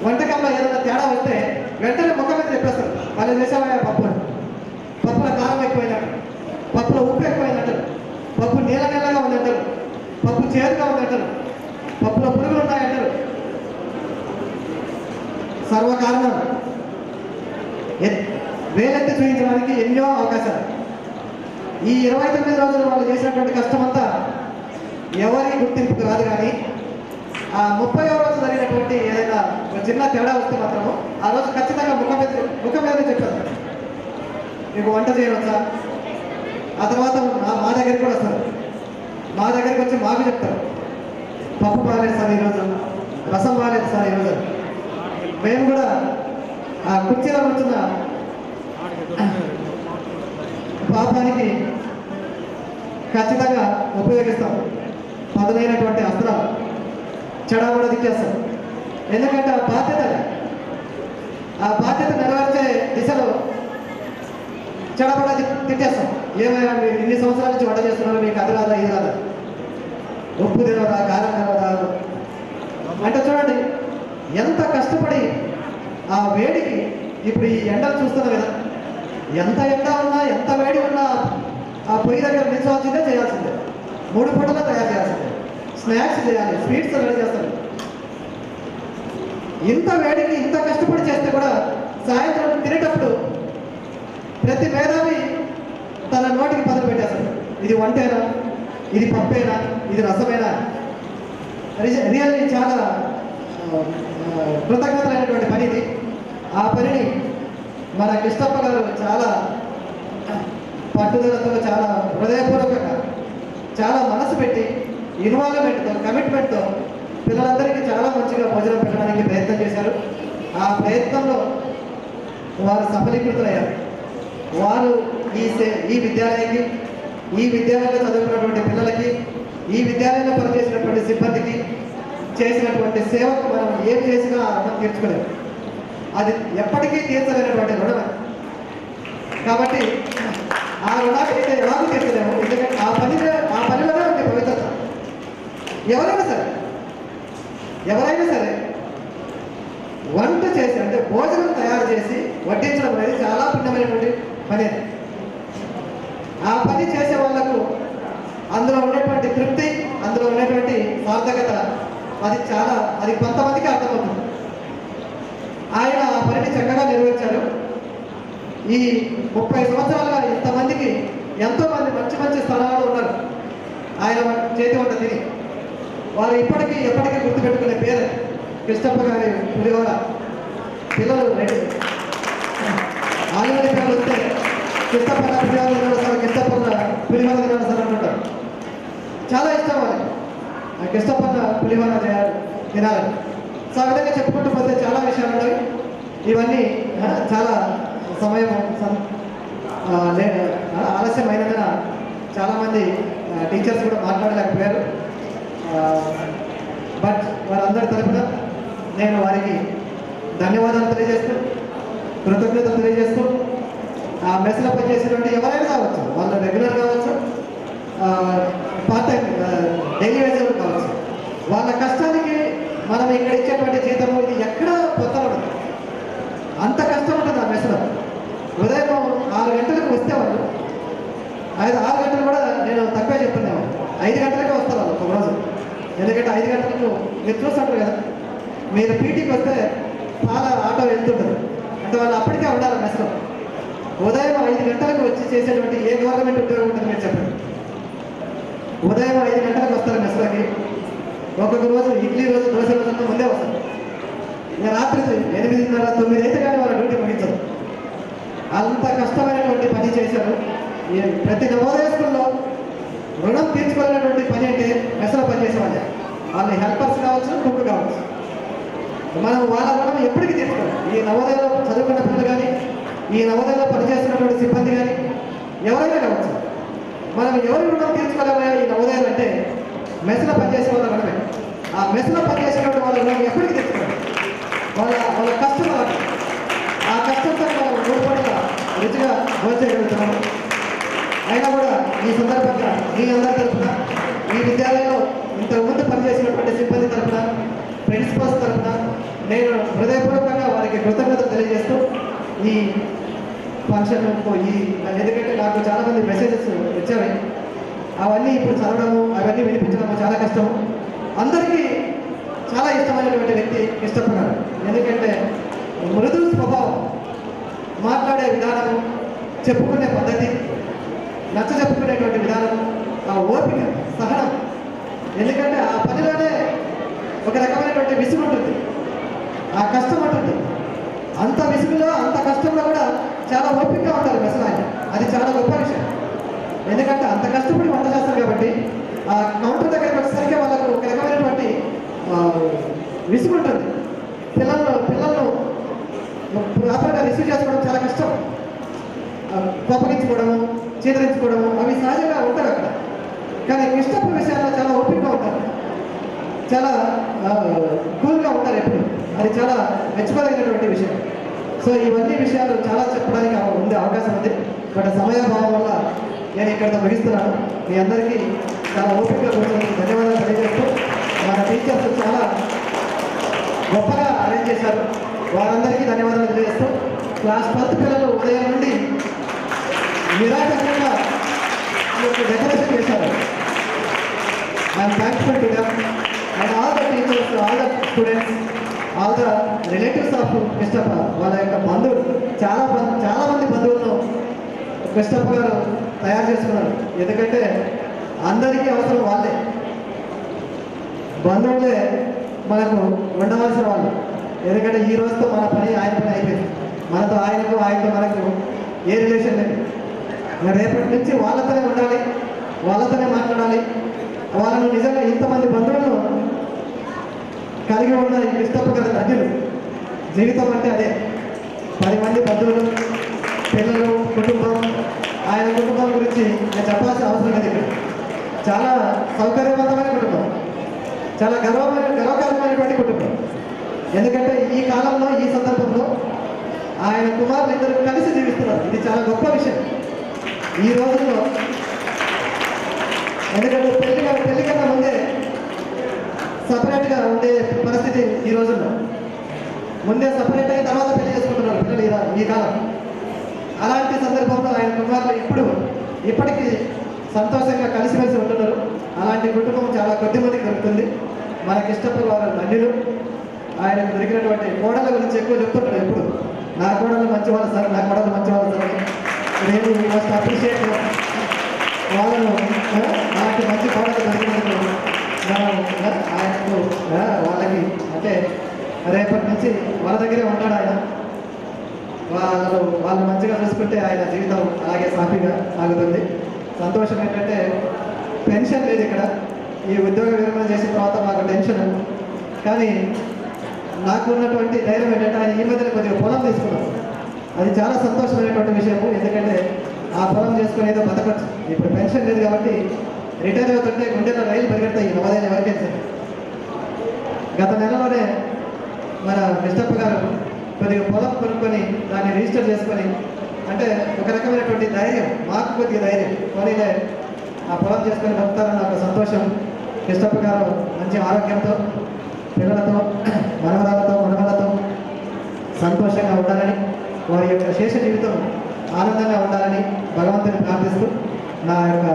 వంటకంలో ఏదైనా తేడా వస్తే వెంటనే ముఖం మీద చెప్పేస్తారు, వాళ్ళు చేసావా పప్పులో కారం ఎక్కువైనట్టు, పప్పులో ఉప్పు ఎక్కువైనట్టు, పప్పు నీళ్ళగా ఉందంటారు, పప్పు చేదుగా ఉందంటారు, సర్వకారణం. వేలెత్తి చూపించడానికి ఎన్నో అవకాశాలు. ఈ 29 రోజులు వాళ్ళు చేసినటువంటి కష్టమంతా ఎవరి గుర్తింపుకు రాదు. కానీ ఆ 30వ రోజు జరిగినటువంటి ఏదైనా ఒక చిన్న తేడా వస్తే మాత్రము ఆ రోజు ఖచ్చితంగా ముఖం మీద చెప్పారు, మీకు వంట చేయవచ్చా. ఆ తర్వాత మా దగ్గరికి కూడా వస్తారు. మా దగ్గరికి వచ్చి మాకు చెప్తారు, పప్పు బాగాలేదు సార్ ఈరోజు, రసం బాగాలేదు సార్ ఈరోజు. మేము కూడా ఆ కుర్చీలో కూర్చున్న పాపానికి ఖచ్చితంగా ఉపయోగిస్తాం పదునైనటువంటి అస్త్రాలు, చెడా కూడా తిట్టేస్తాం. ఎందుకంటే ఆ బాధ్యత నెరవేర్చే దిశలో చెడబడా తిట్టేస్తాం. ఏమైనా మీరు ఇన్ని సంవత్సరాల నుంచి వంట చేస్తున్నారు, మీకు అది రాదా ఇది రాదా, ఉప్పు తినవదా కారం తినవదా అంటే చూడండి ఎంత కష్టపడి ఆ వేడికి. ఇప్పుడు ఈ ఎండలు చూస్తున్నాం కదా, ఎంత ఎండ ఉన్నా ఎంత వేడి ఉన్నా ఆ పొయ్యి దగ్గర నిల్చోవాల్సిందే, చేయాల్సిందే. 3 పూటలో తయారు చేయాల్సిందే. స్నాక్స్ చేయాలి, స్వీట్స్ రెడీ చేస్తారు. ఇంత వేడికి ఇంత కష్టపడి చేస్తే కూడా సాయంత్రం తినేటప్పుడు ప్రతి మేధావి తన నోటికి పదులు పెట్టేస్తాడు. ఇది వంటేనా, ఇది పప్పేనా, ఇది రసమేనా. రియల్లీ చాలా కృతజ్ఞతలైనటువంటి పని ఇది. ఆ పనిని మన కృష్ణప్ప గారు చాలా పట్టుదలతో, చాలా హృదయపూర్వకంగా, చాలా మనసు పెట్టి, ఇన్వాల్వ్మెంట్తో, కమిట్మెంట్తో పిల్లలందరికీ చాలా మంచిగా భోజనం పెట్టడానికి ప్రయత్నం చేశారు. ఆ ప్రయత్నంలో వారు సఫలీకృతులయ్యారు. వారు ఈ విద్యాలయానికి, ఈ విద్యాలయంలో చదువుకున్నటువంటి పిల్లలకి, ఈ విద్యాలయంలో పనిచేసినటువంటి సిబ్బందికి చేసినటువంటి సేవకు మనం ఏం చేసినా ఆ రుణం తీర్చుకోలేము. అది ఎప్పటికీ తీర్చలేనటువంటి రుణం. కాబట్టి ఆ రుణాన్ని అయితే ఎలాగూ తీర్చలేము. ఎందుకంటే ఆ పనిలోనే ఉంది పవిత్రత. ఎవరైనా సరే వంట చేసి, అంటే భోజనం తయారు చేసి వడ్డించడం అనేది చాలా పుణ్యమైనటువంటి పని. ఆ పని చేసే వాళ్ళకు అందులో ఉండేటువంటి తృప్తి, అందులో ఉండేటువంటి సార్థకత అది కొంతమందికి అర్థమవుతుంది. ఆయన ఆ పనిని చక్కగా నెరవేర్చారు. ఈ 30 సంవత్సరాలుగా ఇంతమందికి ఎంతోమంది మంచి మంచి స్థలాలు ఉన్నారు ఆయన చేతి వంట తిని. వారు ఎప్పటికీ గుర్తుపెట్టుకునే పేరు కృష్ణప్ప గారి పులిహోర. పిల్లలు ఆంగ్ల పిల్లలు వస్తే కృష్ణప్ప పులిహోర తినడం సార్, కృష్ణప్ప పులిహోర తినడం సార్ అంటుంటారు. చాలా ఇష్టం వాళ్ళకి ఆ కృష్ణప్ప పులిహోర తినాలని. సో ఆ విధంగా చెప్పుకుంటూ పోతే చాలా విషయాలు ఉన్నాయి. ఇవన్నీ చాలా సమయం ఆలస్యమైనందున చాలామంది టీచర్స్ కూడా మాట్లాడలేకపోయారు. బట్ వారందరి తరఫున నేను వారికి ధన్యవాదాలు తెలియజేస్తూ, కృతజ్ఞతలు తెలియజేస్తూ, ఆ మెస్లో పనిచేసేటువంటి ఎవరైనా కావచ్చు, వాళ్ళు రెగ్యులర్ కావచ్చు, పార్ట్ టైం డైలీ వేజర్ కావచ్చు, వాళ్ళ కష్టానికి మనం ఇక్కడ ఇచ్చేటువంటి జీతము ఇది ఎక్కడ కొత్త ఉండదు. అంత కష్టం ఉంటుంది ఆ మెస్లో. ఉదయం 6 గంటలకు వస్తే వాళ్ళు 6 గంటలు కూడా నేను తక్కువే చెప్తున్నాను, 5 గంటలకే వస్తారు వాళ్ళు ఒకరోజు. ఎందుకంటే 5 గంటలకు మీరు చూస్తుంటారు కదా, మీరు పీటీకి వస్తే చాలా ఆటో వెళ్తుంటారు, అంటే వాళ్ళు అప్పటికే ఉండాలి మెస్లో. ఉదయం 5 గంటలకు వచ్చి చేసేటువంటి ఏ గవర్నమెంట్ ఉద్యోగం ఉంటుంది మీరు చెప్పండి. ఉదయం 5 గంటలకు వస్తారు మెస్లోకి. ఒక్కొక్క రోజు ఇడ్లీ రోజు, దోశ రోజుల్లో ముందే వస్తారు. ఇంకా రాత్రి 8:30, 9 అయితే కానీ వాళ్ళ డ్యూటీ ముగించరు. అంత కష్టమైనటువంటి పని చేశారు. ప్రతి నవోదయ స్కూల్లో రుణం తీర్చుకోలేనటువంటి పని అంటే మెస్లో పనిచేసే వాళ్ళే. వాళ్ళు హెల్పర్స్ కావచ్చు, కుక్ కావచ్చు. మనం వాళ్ళ రుణం ఎప్పటికీ తీర్చుకోవాలి. ఈ నవోదయలో చదువుకున్న పిల్లలు కానీ, ఈ నవోదయలో పనిచేస్తున్నటువంటి సిబ్బంది కానీ ఎవరైనా కావచ్చు, మనం ఎవరి రుణం తీర్చుకోలేమో ఈ నవోదయాలు అంటే మెస్లో పనిచేసే వాళ్ళ రుణమే. ఆ మెస్లో పనిచేసేటువంటి వాళ్ళ రుణం ఎప్పటికీ తీర్చుకోవాలి. వాళ్ళ కష్టం అలాంటి. ఆ కష్టంతో మనం 3 పూటల రుచిగా భోజనం. అయినా కూడా ఈ సందర్భంగా మీ అందరి తరఫున, ఈ విద్యాలయంలో ఇంతకుముందు పనిచేసినటువంటి సిబ్బంది తరఫున, ప్రిన్సిపల్స్ తరఫున నేను హృదయపూర్వకంగా వారికి కృతజ్ఞతలు తెలియజేస్తూ ఈ ఫంక్షన్ ఎందుకంటే నాకు చాలామంది మెసేజెస్ వచ్చాయి. అవన్నీ ఇప్పుడు చదవడము, అవన్నీ వినిపించడము చాలా కష్టము. అందరికీ చాలా ఇష్టమైనటువంటి వ్యక్తి కృష్ణప్ప గారు. ఎందుకంటే మృదు స్వభావం, మాట్లాడే విధానము, చెప్పుకునే పద్ధతి, నచ్చ చెప్పుకునేటువంటి విధానం, ఆ ఓపిక, సహనం. ఎందుకంటే ఆ పనిలోనే ఒక రకమైనటువంటి విసుగు ఉంటుంది, ఆ కష్టం ఉంటుంది. అంత విసుగులో అంత కష్టంలో కూడా చాలా ఓపికగా ఉంటారు అసలు ఆయన. అది చాలా గొప్ప విషయం. ఎందుకంటే అంత కష్టపడి వంట చేస్తారు కాబట్టి ఆ కౌంటర్ దగ్గరికి వచ్చేసరికి వాళ్ళకు ఒక రకమైనటువంటి విసుగు ఉంటుంది. పిల్లలను ప్రాపర్గా రిసీవ్ చేసుకోవడం చాలా కష్టం. కోపగించుకోవడము, చీదరించుకోవడము అవి సహజంగా ఉంటారు అక్కడ. కానీ కృష్ణప్ప విషయాల్లో చాలా ఓపికగా ఉంటారు, చాలా కూల్గా ఉంటారు ఎప్పుడు. అది చాలా మెచ్చుకోదగినటువంటి విషయం. సో ఇవన్నీ విషయాలు చాలా చెప్పడానికి ఉంది, అవకాశం ఉంది. బట్ సమయాభావం వల్ల నేను ఇక్కడితో ముగిస్తున్నాను. మీ అందరికీ చాలా ఓపికగా కూర్చొని ధన్యవాదాలు తెలియజేస్తూ, మన టీచర్స్ చాలా గొప్పగా అరేంజ్ చేశారు, వారందరికీ ధన్యవాదాలు తెలియజేస్తూ, క్లాస్ 10 పిల్లలు ఉదయం నుండి నిరాటంకంగా డెకరేషన్ చేశారు. I'm thankful to them and all the teachers, all the students, all the relatives of Krishnappa. వాళ్ళ యొక్క బంధువులు చాలా మంది బంధువులను కృష్ణప్ప గారు తయారు చేసుకున్నారు. ఎందుకంటే అందరికీ అవసరం వాళ్ళే, బంధువులే మనకు ఉండవలసిన వాళ్ళు. ఎందుకంటే ఈ రోజుతో మన పని ఆయన పని అయిపోయింది. మనతో ఆయనతో మనకు ఏ రిలేషన్ లేదు. రేపటి నుంచి వాళ్ళతోనే ఉండాలి, వాళ్ళతోనే మాట్లాడాలి. వాళ్ళను నిజంగా ఇంతమంది బంధువులను కలిగి ఉన్న ఈ కృష్ణప్ప గారి ధన్యులు. జీవితం అంటే అదే, 10 మంది బంధువులు, పిల్లలు, కుటుంబం. ఆయన కుటుంబం గురించి నేను చెప్పాల్సిన అవసరం లేదు. ఇక్కడ చాలా సౌకర్యవంతమైన కుటుంబం, చాలా గర్వకారణమైనటువంటి కుటుంబం. ఎందుకంటే ఈ కాలంలో, ఈ సందర్భంలో ఆయన కుమారులు ఇద్దరు కలిసి జీవిస్తున్నారు. ఇది చాలా గొప్ప విషయం ఈ రోజుల్లో. ఎందుకంటే పెళ్లి కన్నా ముందే సపరేట్గా ఉండే పరిస్థితి ఈ రోజుల్లో. ముందే సపరేట్ అయిన తర్వాత పెళ్లి చేసుకుంటున్నారు పిల్లలు ఈ కాలం. అలాంటి సందర్భంలో ఆయన కుమారులు ఇప్పటికీ సంతోషంగా కలిసిమెలిసి ఉంటున్నారు. అలాంటి కుటుంబం చాలా కొద్ది మందికి దొరుకుతుంది. మనకి ఇష్టపడి వారు ధన్యులు. ఆయనకు దొరికినటువంటి కోడల గురించి ఎక్కువ చెప్తుంటారు ఎప్పుడు. నా కోడలు మంచివాళ్ళు సార్, నా కోడలు మంచివాళ్ళు సార్. నేను మస్ట్ అప్రిషియేట్ వాళ్ళను. అలాంటి మంచి కోడలు దొరికినందుకు ఆయనకు వాళ్ళకి అంటే రేపటి నుంచి వాళ్ళ దగ్గరే ఉంటాడు ఆయన. వాళ్ళు మంచిగా చూసుకుంటే ఆయన జీవితం అలాగే సాఫీగా సాగుతుంది. సంతోషం ఏంటంటే పెన్షన్ లేదు ఇక్కడ. ఈ ఉద్యోగ విరమణ చేసిన తర్వాత మాకు టెన్షన్. కానీ నాకు ఉన్నటువంటి ధైర్యం ఏంటంటే ఆయన ఈ మధ్యన కొద్దిగా పొలం తీసుకున్నాను. అది చాలా సంతోషమైనటువంటి విషయము. ఎందుకంటే ఆ పొలం చేసుకుని ఏదో బతకచ్చు. ఇప్పుడు పెన్షన్ లేదు కాబట్టి రిటైర్ అవుతుంటే గుండెలో రైలు పరిగెడతాయి నవోదయ ఎవరికైతే. గత నెలలోనే మన కృష్ణప్ప గారు కొద్దిగా పొలం కొనుక్కొని దాన్ని రిజిస్టర్ చేసుకొని, అంటే ఒక రకమైనటువంటి ధైర్యం, మాకు కొద్దిగా ధైర్యం కొనిలే ఆ పొలం చేసుకొని బతుకుతారన్న ఒక సంతోషం. కృష్ణప్ప గారు మంచి ఆరోగ్యంతో, పిల్లలతో, మనవరాలతో సంతోషంగా ఉండాలని, వారి యొక్క శేష జీవితం ఆనందంగా ఉండాలని భగవంతుని ప్రార్థిస్తూ నా యొక్క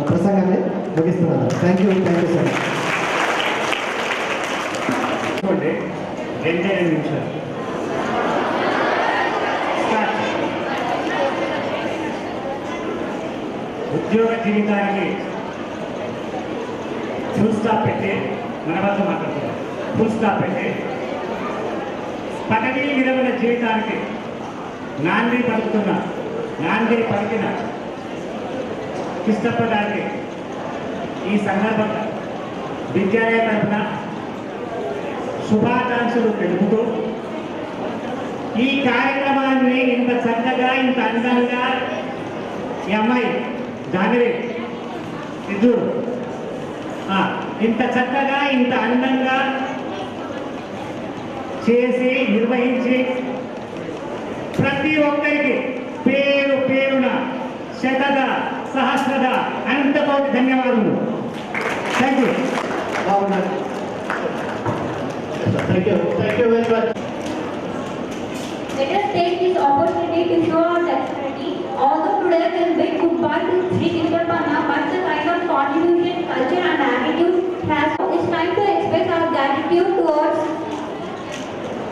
ప్రసంగాన్ని ముగిస్తున్నాను. Thank you sir. 2 నిమిషాలు. ఉద్యోగ జీవితానికి ఫుల్ స్టాప్ పెట్టి మన వద్ద మాట్లాడుతున్నాం. ఫుల్ స్టాప్ పెట్టి పదవీ విరమణ జీవితానికి నాంది పలికిన కృష్ణప్ప గారికి ఈ సందర్భంగా విద్యాలయ తరఫున శుభాకాంక్షలు తెలుపుతూ, ఈ కార్యక్రమాన్ని ఇంత చక్కగా, ఇంత అందంగా ఈ అమ్మాయి జానవి ఇద్దరు ఇంత చక్కగా, ఇంత అందంగా చేసి నిర్వహించి ప్రతి ఒక్కరికి పేరు పేరున శతద సహస్రద అనంతకోటి ధన్యవాదాలు. Thank you. బాగున్నారు. Thank you very much. Let us take this opportunity to show our solidarity. Although today we bid goodbye to Sri Krishnapanna, but the kind of contribution, culture and attitude has, it's time to express our gratitude towards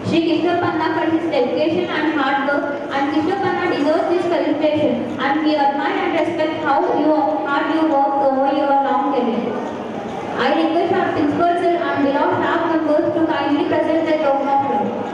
Shri Krishna Panna for his dedication and hard work, and Krishna Panna deserves this celebration, and we admire and respect how hard you worked over your long career. I request our principal sir and beloved staff members to kindly present their token of love.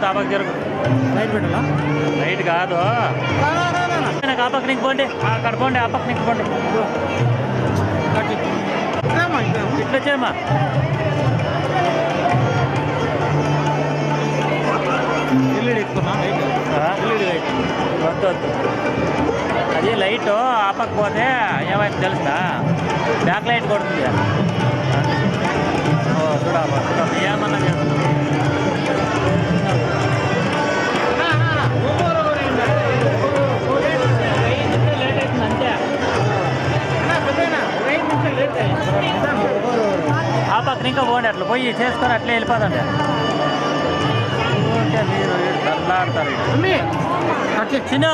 పోతే ఆ పక్క జరుగు. Light పెట్టాలా? Light కాదు, నాకు ఆ పక్క నీకు పోండి, అక్కడ పోండి, ఆ పక్క నీకు పోండి. ఇట్లా చేయమా. ఎల్ఈడి ఎక్కుతున్నా లైట్. ఎల్ఈడి లైట్ వద్దు వద్దు, అది లైట్ ఆ పక్క పోతే ఏమైంది తెలుసా, బ్యాక్ లైట్ కొడుతుంది. ఓ చూడమ్మా చూడమ్మా, ఏమన్నా చేస్తున్నా. ఆ పక్కన ఇంకా పోండి, అట్లా పోయి చేసుకొని అట్లే వెళ్ళిపోదండి. అంటే మీరు తల్లాడతారు చిన్న.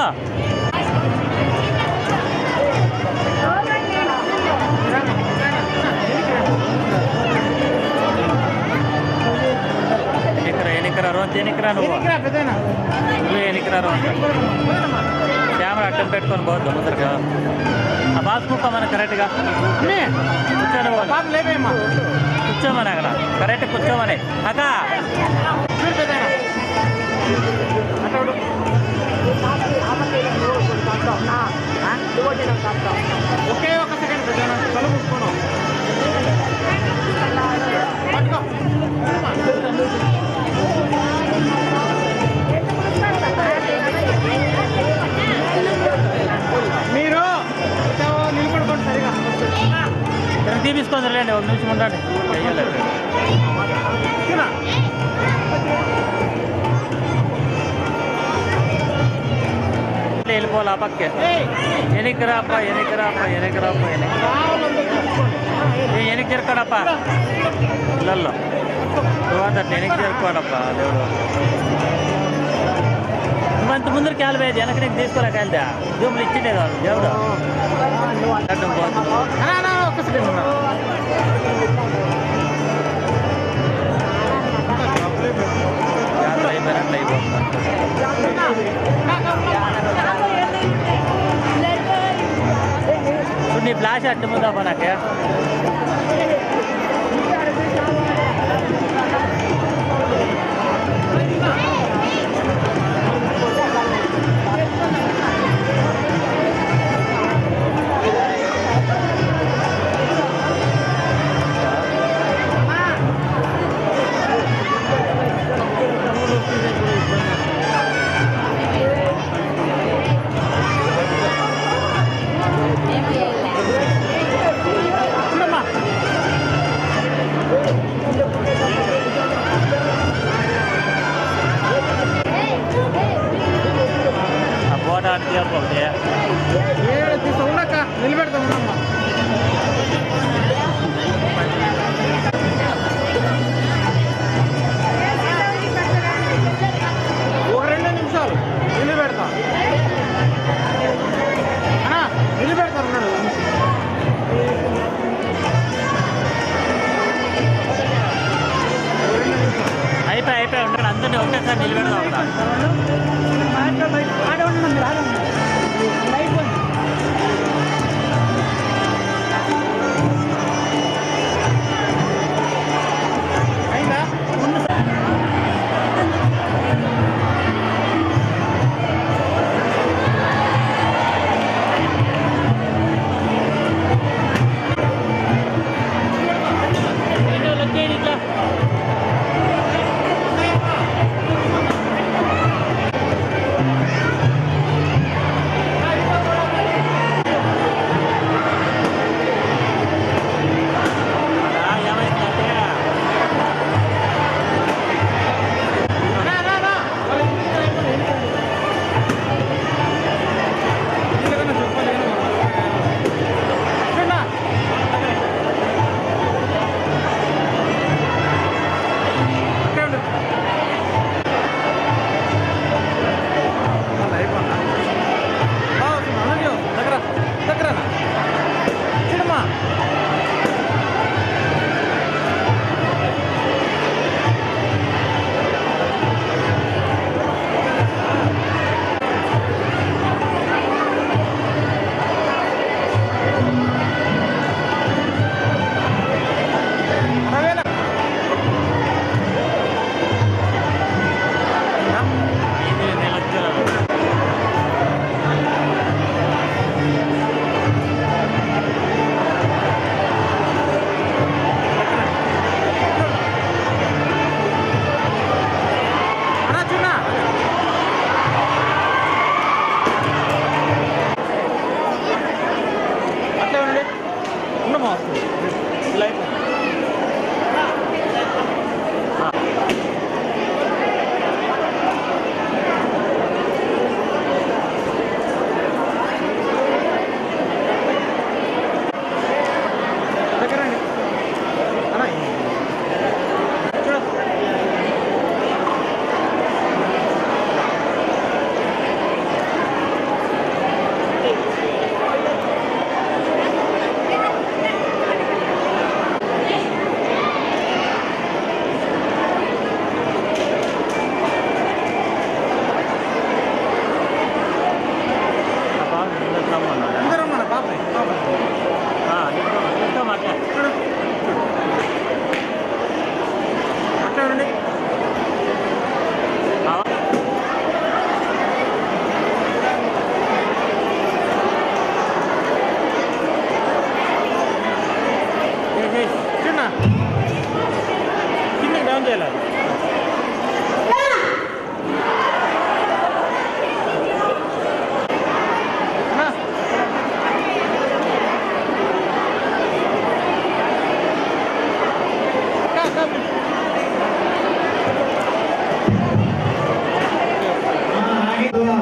ఎనికరా రోజు ఎనికరా నువ్వు ఎనికరా రోజు కెమెరా అడ్డం పెట్టుకొని పోద్దు ముందరగా. ఆ బాక్స్ బుక్ మన కరెక్ట్గా కూర్చోమని అక్కడ కరెక్ట్ కూర్చోమని అక్క. ఒకే ఒక సెకండ్ తల మూసుకోను. మీరు నిలబడుకోండి సరిగా. తీపించుకొని రండి, ఒక నిమిషం ఉండండి. వెళ్ళిపోవాలి ఆ పక్కే. ఎనికిరాప్ప ఎనికిరాప్ప ఎనికిరాప్ప ఎనికి జరుకోడప్ప ఇళ్ళల్లో నువ్వంత ఎనికి జరుకోడప్ప. దేవుడు నువ్వంత ముందరికి వెళ్ళిపోయేది, వెనక నీకు తీసుకోలేక వెళ్తే జూములు ఇచ్చిండే కాదు దేవుడు. అడ్డం పోతుంది. ఒక్క సెకండ్ ఉన్నా. జాతర అయిపోయినట్లు అయిపోతుంది. నీ ఫ్లాష్ అట్టు ముందమ్మా నాకే. పోవడానికి ఒకటి ఉండక్క నిలబెడతా ఉండమ్మా. ఒక 2 నిమిషాలు నిలబెడతా. నిలబెడతారు ఉన్నాడు. అయిపోయి ఉంటాడు అందరినీ ఒకటేసారి నిలబెడదాం అక్కడ. లైట్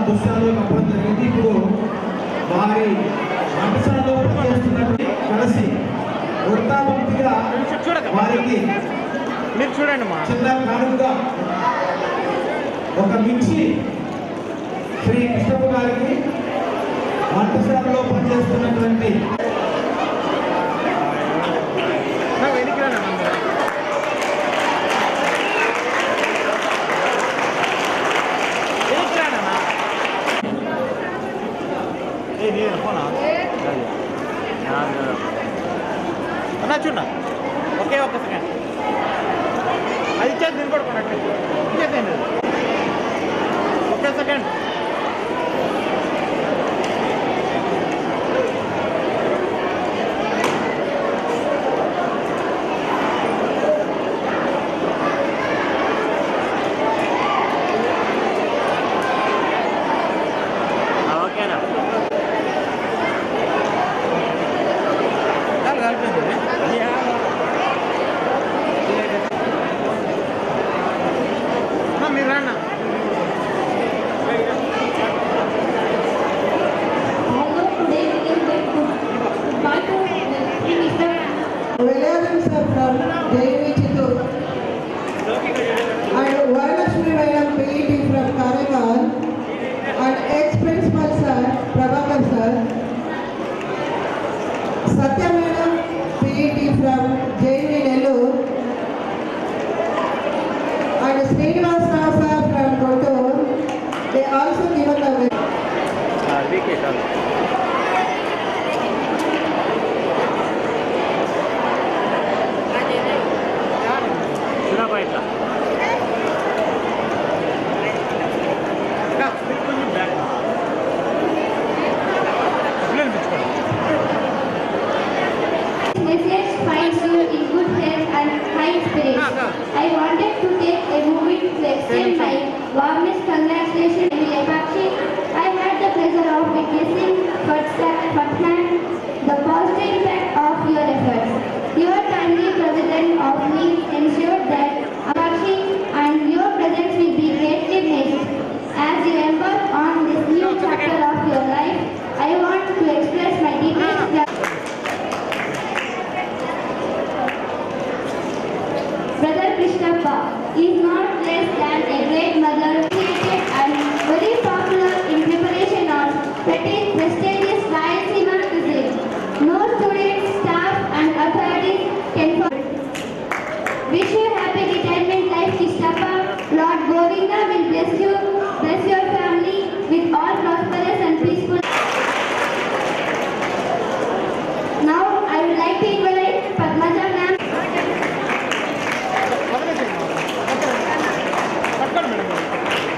దుశ్శాలు కప్పడం జరిగింది. ఇప్పుడు వారి వంటశాలలో పనిచేస్తున్నటువంటి కలిసి వృత్తాభక్తిగా వారికి మీరు చూడండి మా చిన్న కానుకగా ఒక మించి శ్రీ కృష్ణప్ప గారికి వంటశాలలో పనిచేస్తున్నటువంటి అన్నా చూడ ఒకే ఒక్క సెకండ్ అది ఇచ్చేది నేను పడుకున్నట్టు ఇచ్చేసేయండి ఒకే సెకండ్ ఓకేనా మీరు రాన్న Williams are from JV Chittoor and Varalakshmi Madam PET from Karagal and ex-principal sir Prabhakar sir, Satya Madam PET from JV Nellore and Srinivas Rao sir from Kotur. They also given the వీకే చాలు చూడబా ఇట్లా కొంచెం back Message finds you in good health and high spirits. I wanted to take a moment to extend my warmest congratulations to Lepakshi. I had the pleasure of witnessing firsthand the positive impact of your efforts. Your timely president of me ensured that Lepakshi and your presence will be greatly missed. As you embark on this new chapter of your life, I want to express my deepest gratitude. Brother Krishnappa is not less than a great mother, created and very popular in preparation of prestigious Rayalaseema cuisine. No students, staff and authorities can forget. Wish you happy retirement life, Krishnappa. Lord Govinda will bless you, bless your family with all prosperous and peaceful. Now I would like to invite Padmaja ma'am. పట్టుకోండి madam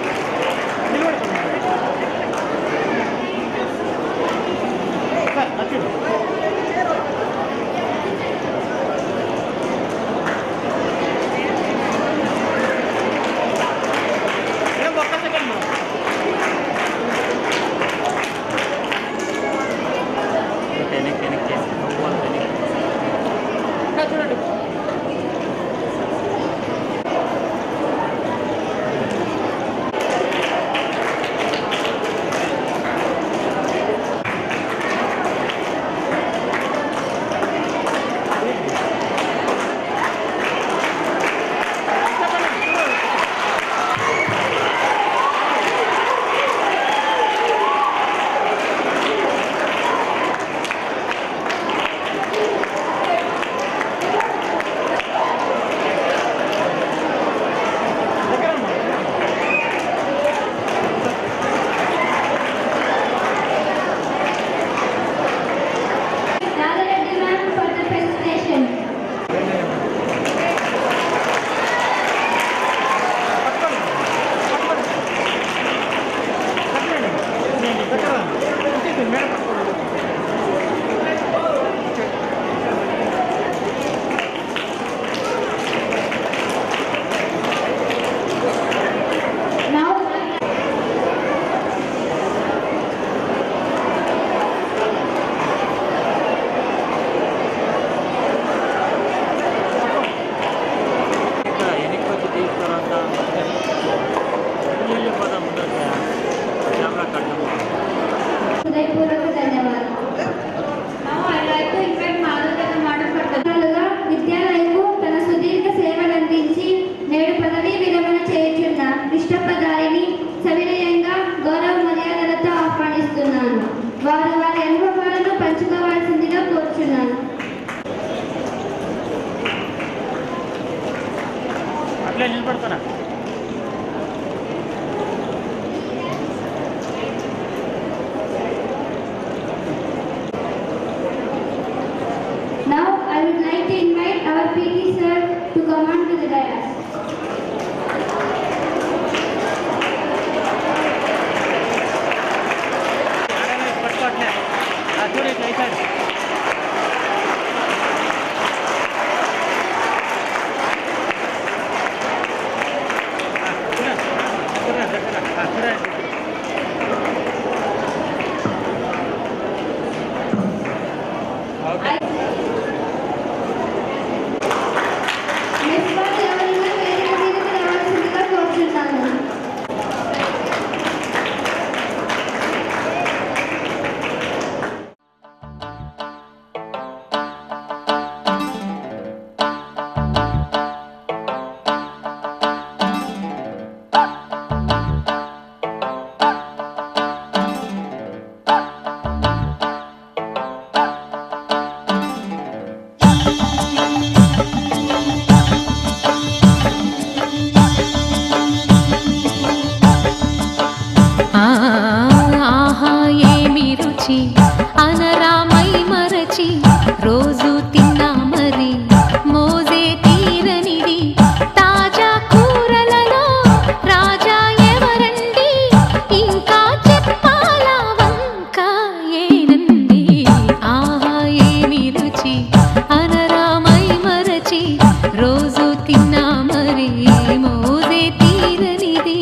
నిలబడుతున్నా. Now I would like to invite our PT sir to come on to the dais. పట్టుకోవట్లే చూడు ఇట్లా అయిపోయాడు. Next వాళ్ళు ఎవరైనా వేరే మీదకి రావాల్సిందిగా కోరుచున్నాను. ఆహా ఏమి రుచి అనరామై మరచి రోజు తిన్నా మరి మోజే తీరనిది తాజా కూరలలో రాజా ఎవరండి ఇంకా చెప్పాలా వంక ఏనండి. ఆహా ఏమి రుచి అనరామై మరచి రోజు తిన్నా మరి మోజే తీరనిది.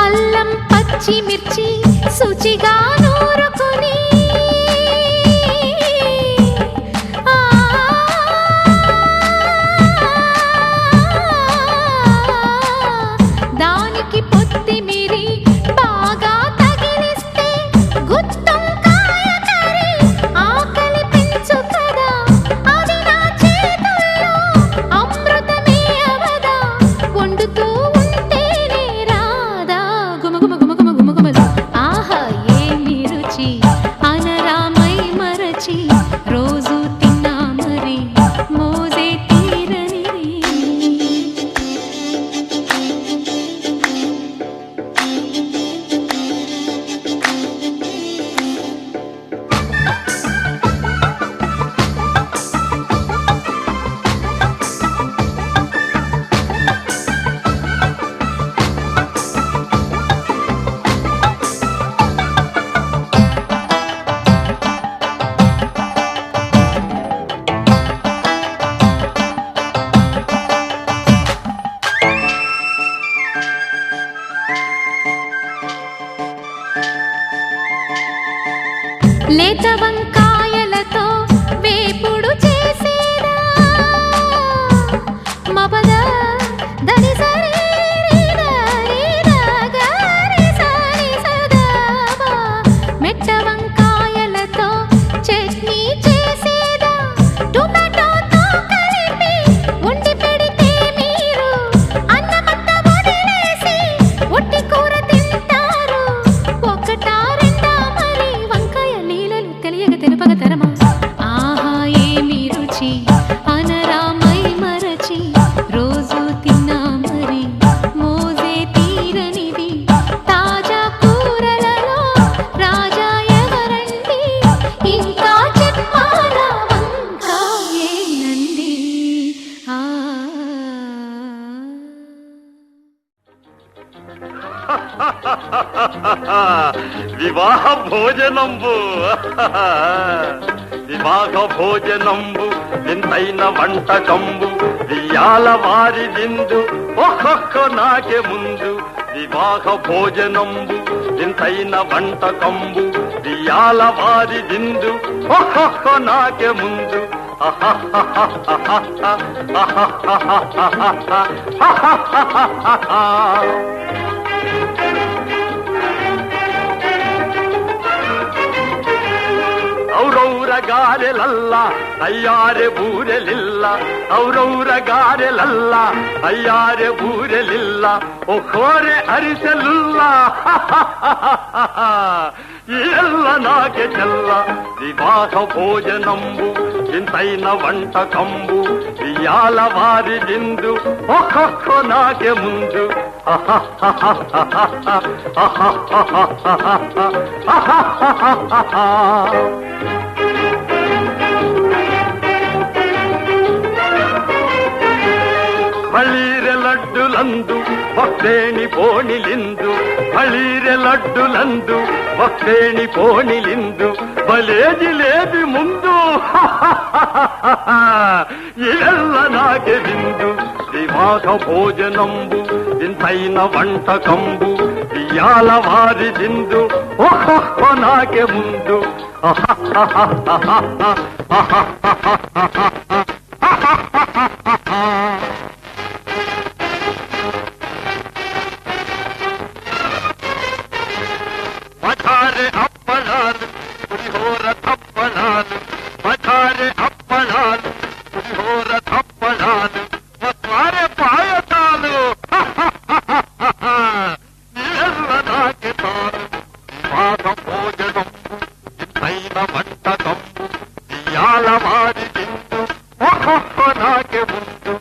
అల్లం పచ్చిమిర్చి శుచిగా నూరుకుని దానికి పొత్తిమిరి బాగా తగిలిస్తే గుత్తొంకాయ కర్రీ ఆకలి పెంచు కదా అది నా చేతుల్లో అమృతమే అవదా వండుతూ ఉంటేనే రాదా గుమగుమ గుమగుమ గుమగుమలు. ఆహా ఏమి రుచి అనరామై మరచి రోజు తిన్నా మరి మోజే తీరనిది. లేత వంకాయలతో వేపుడు చేసేదా మబద దరి సరి గరి సరి సదాబా. మెట్ట వంకాయలతో చట్నీ చేసేదా టొమాటోతో కలిపి వండి పెడితే మీరు అన్నమంతా వదిలేసి ఒట్టి కూర తింటారు. ఒకటా రెండా మరి వంకాయ లీలలు తెలియక తెలుపగ తరమా. ఆహా ఏమి రుచి అనరామై మరచి రోజు తిన్నా మరి మోజే తీరనిది తాజా కూరలలో రాజా ఎవరండి ఇంకా చెప్పాలా వంక ఏనండి. వివాహ భోజనంబు వివాహ భోజనంబు వింతైన వంటకంబు వియాల వారి విందు ఒక్కొక్క నాకే ముందు వివాహ భోజనంబు ఇంతైన వంటకంబు ఇయాల వారి దిందు ఓహో నాకే ముందు ಔರೌರ ಗಾರೆಲಲ್ಲ ಅಯ್ಯಾರೆ ಬೂರೆಲಿಲ್ಲ ಔರೌರ ಗಾರೆಲಲ್ಲ ಅಯ್ಯಾರೆ ಬೂರೆಲಿಲ್ಲ ಒಖೋರೆ ಅರಿಸಲಿಲ್ಲ ಎಲ್ಲ ನಾಕೆ ಚೆಲ್ಲ ವಿವಾಹ ಭೋಜನಂಬು ಇಂತೈನ వంటకంబు ఇయాల వారిదిందు ఒక్కొక్క నాకే ముందు ಬಳೀರೆ ಲಡ್ಡುಲಂದು ಭಕ್ತೇಣಿ ಪೋಣಿಲಿಂದು ಬಳೀರೆ ಲಡ್ಡುలందు భక్తేణి పోణిలిందు బలేది లేది ముందు ఇదెల్ల నాకే విందు వివాహ భోజనంబు ఇంతైన వంటకంబు ఇయాల వారి దిందు ఓహో నాకే ముందు మఠారే అప్పలాలు పులిహోర తప్పలాలు మఠారే అప్పలాలు పులిహోర తప్పలాలు మఠారే పాయసాలు నీళ్ళ నాకే తాను వివాహ భోజనం ఇంతైన వంటకంబు ఇయాల వారి దిందు ఓహో నాకే ముందు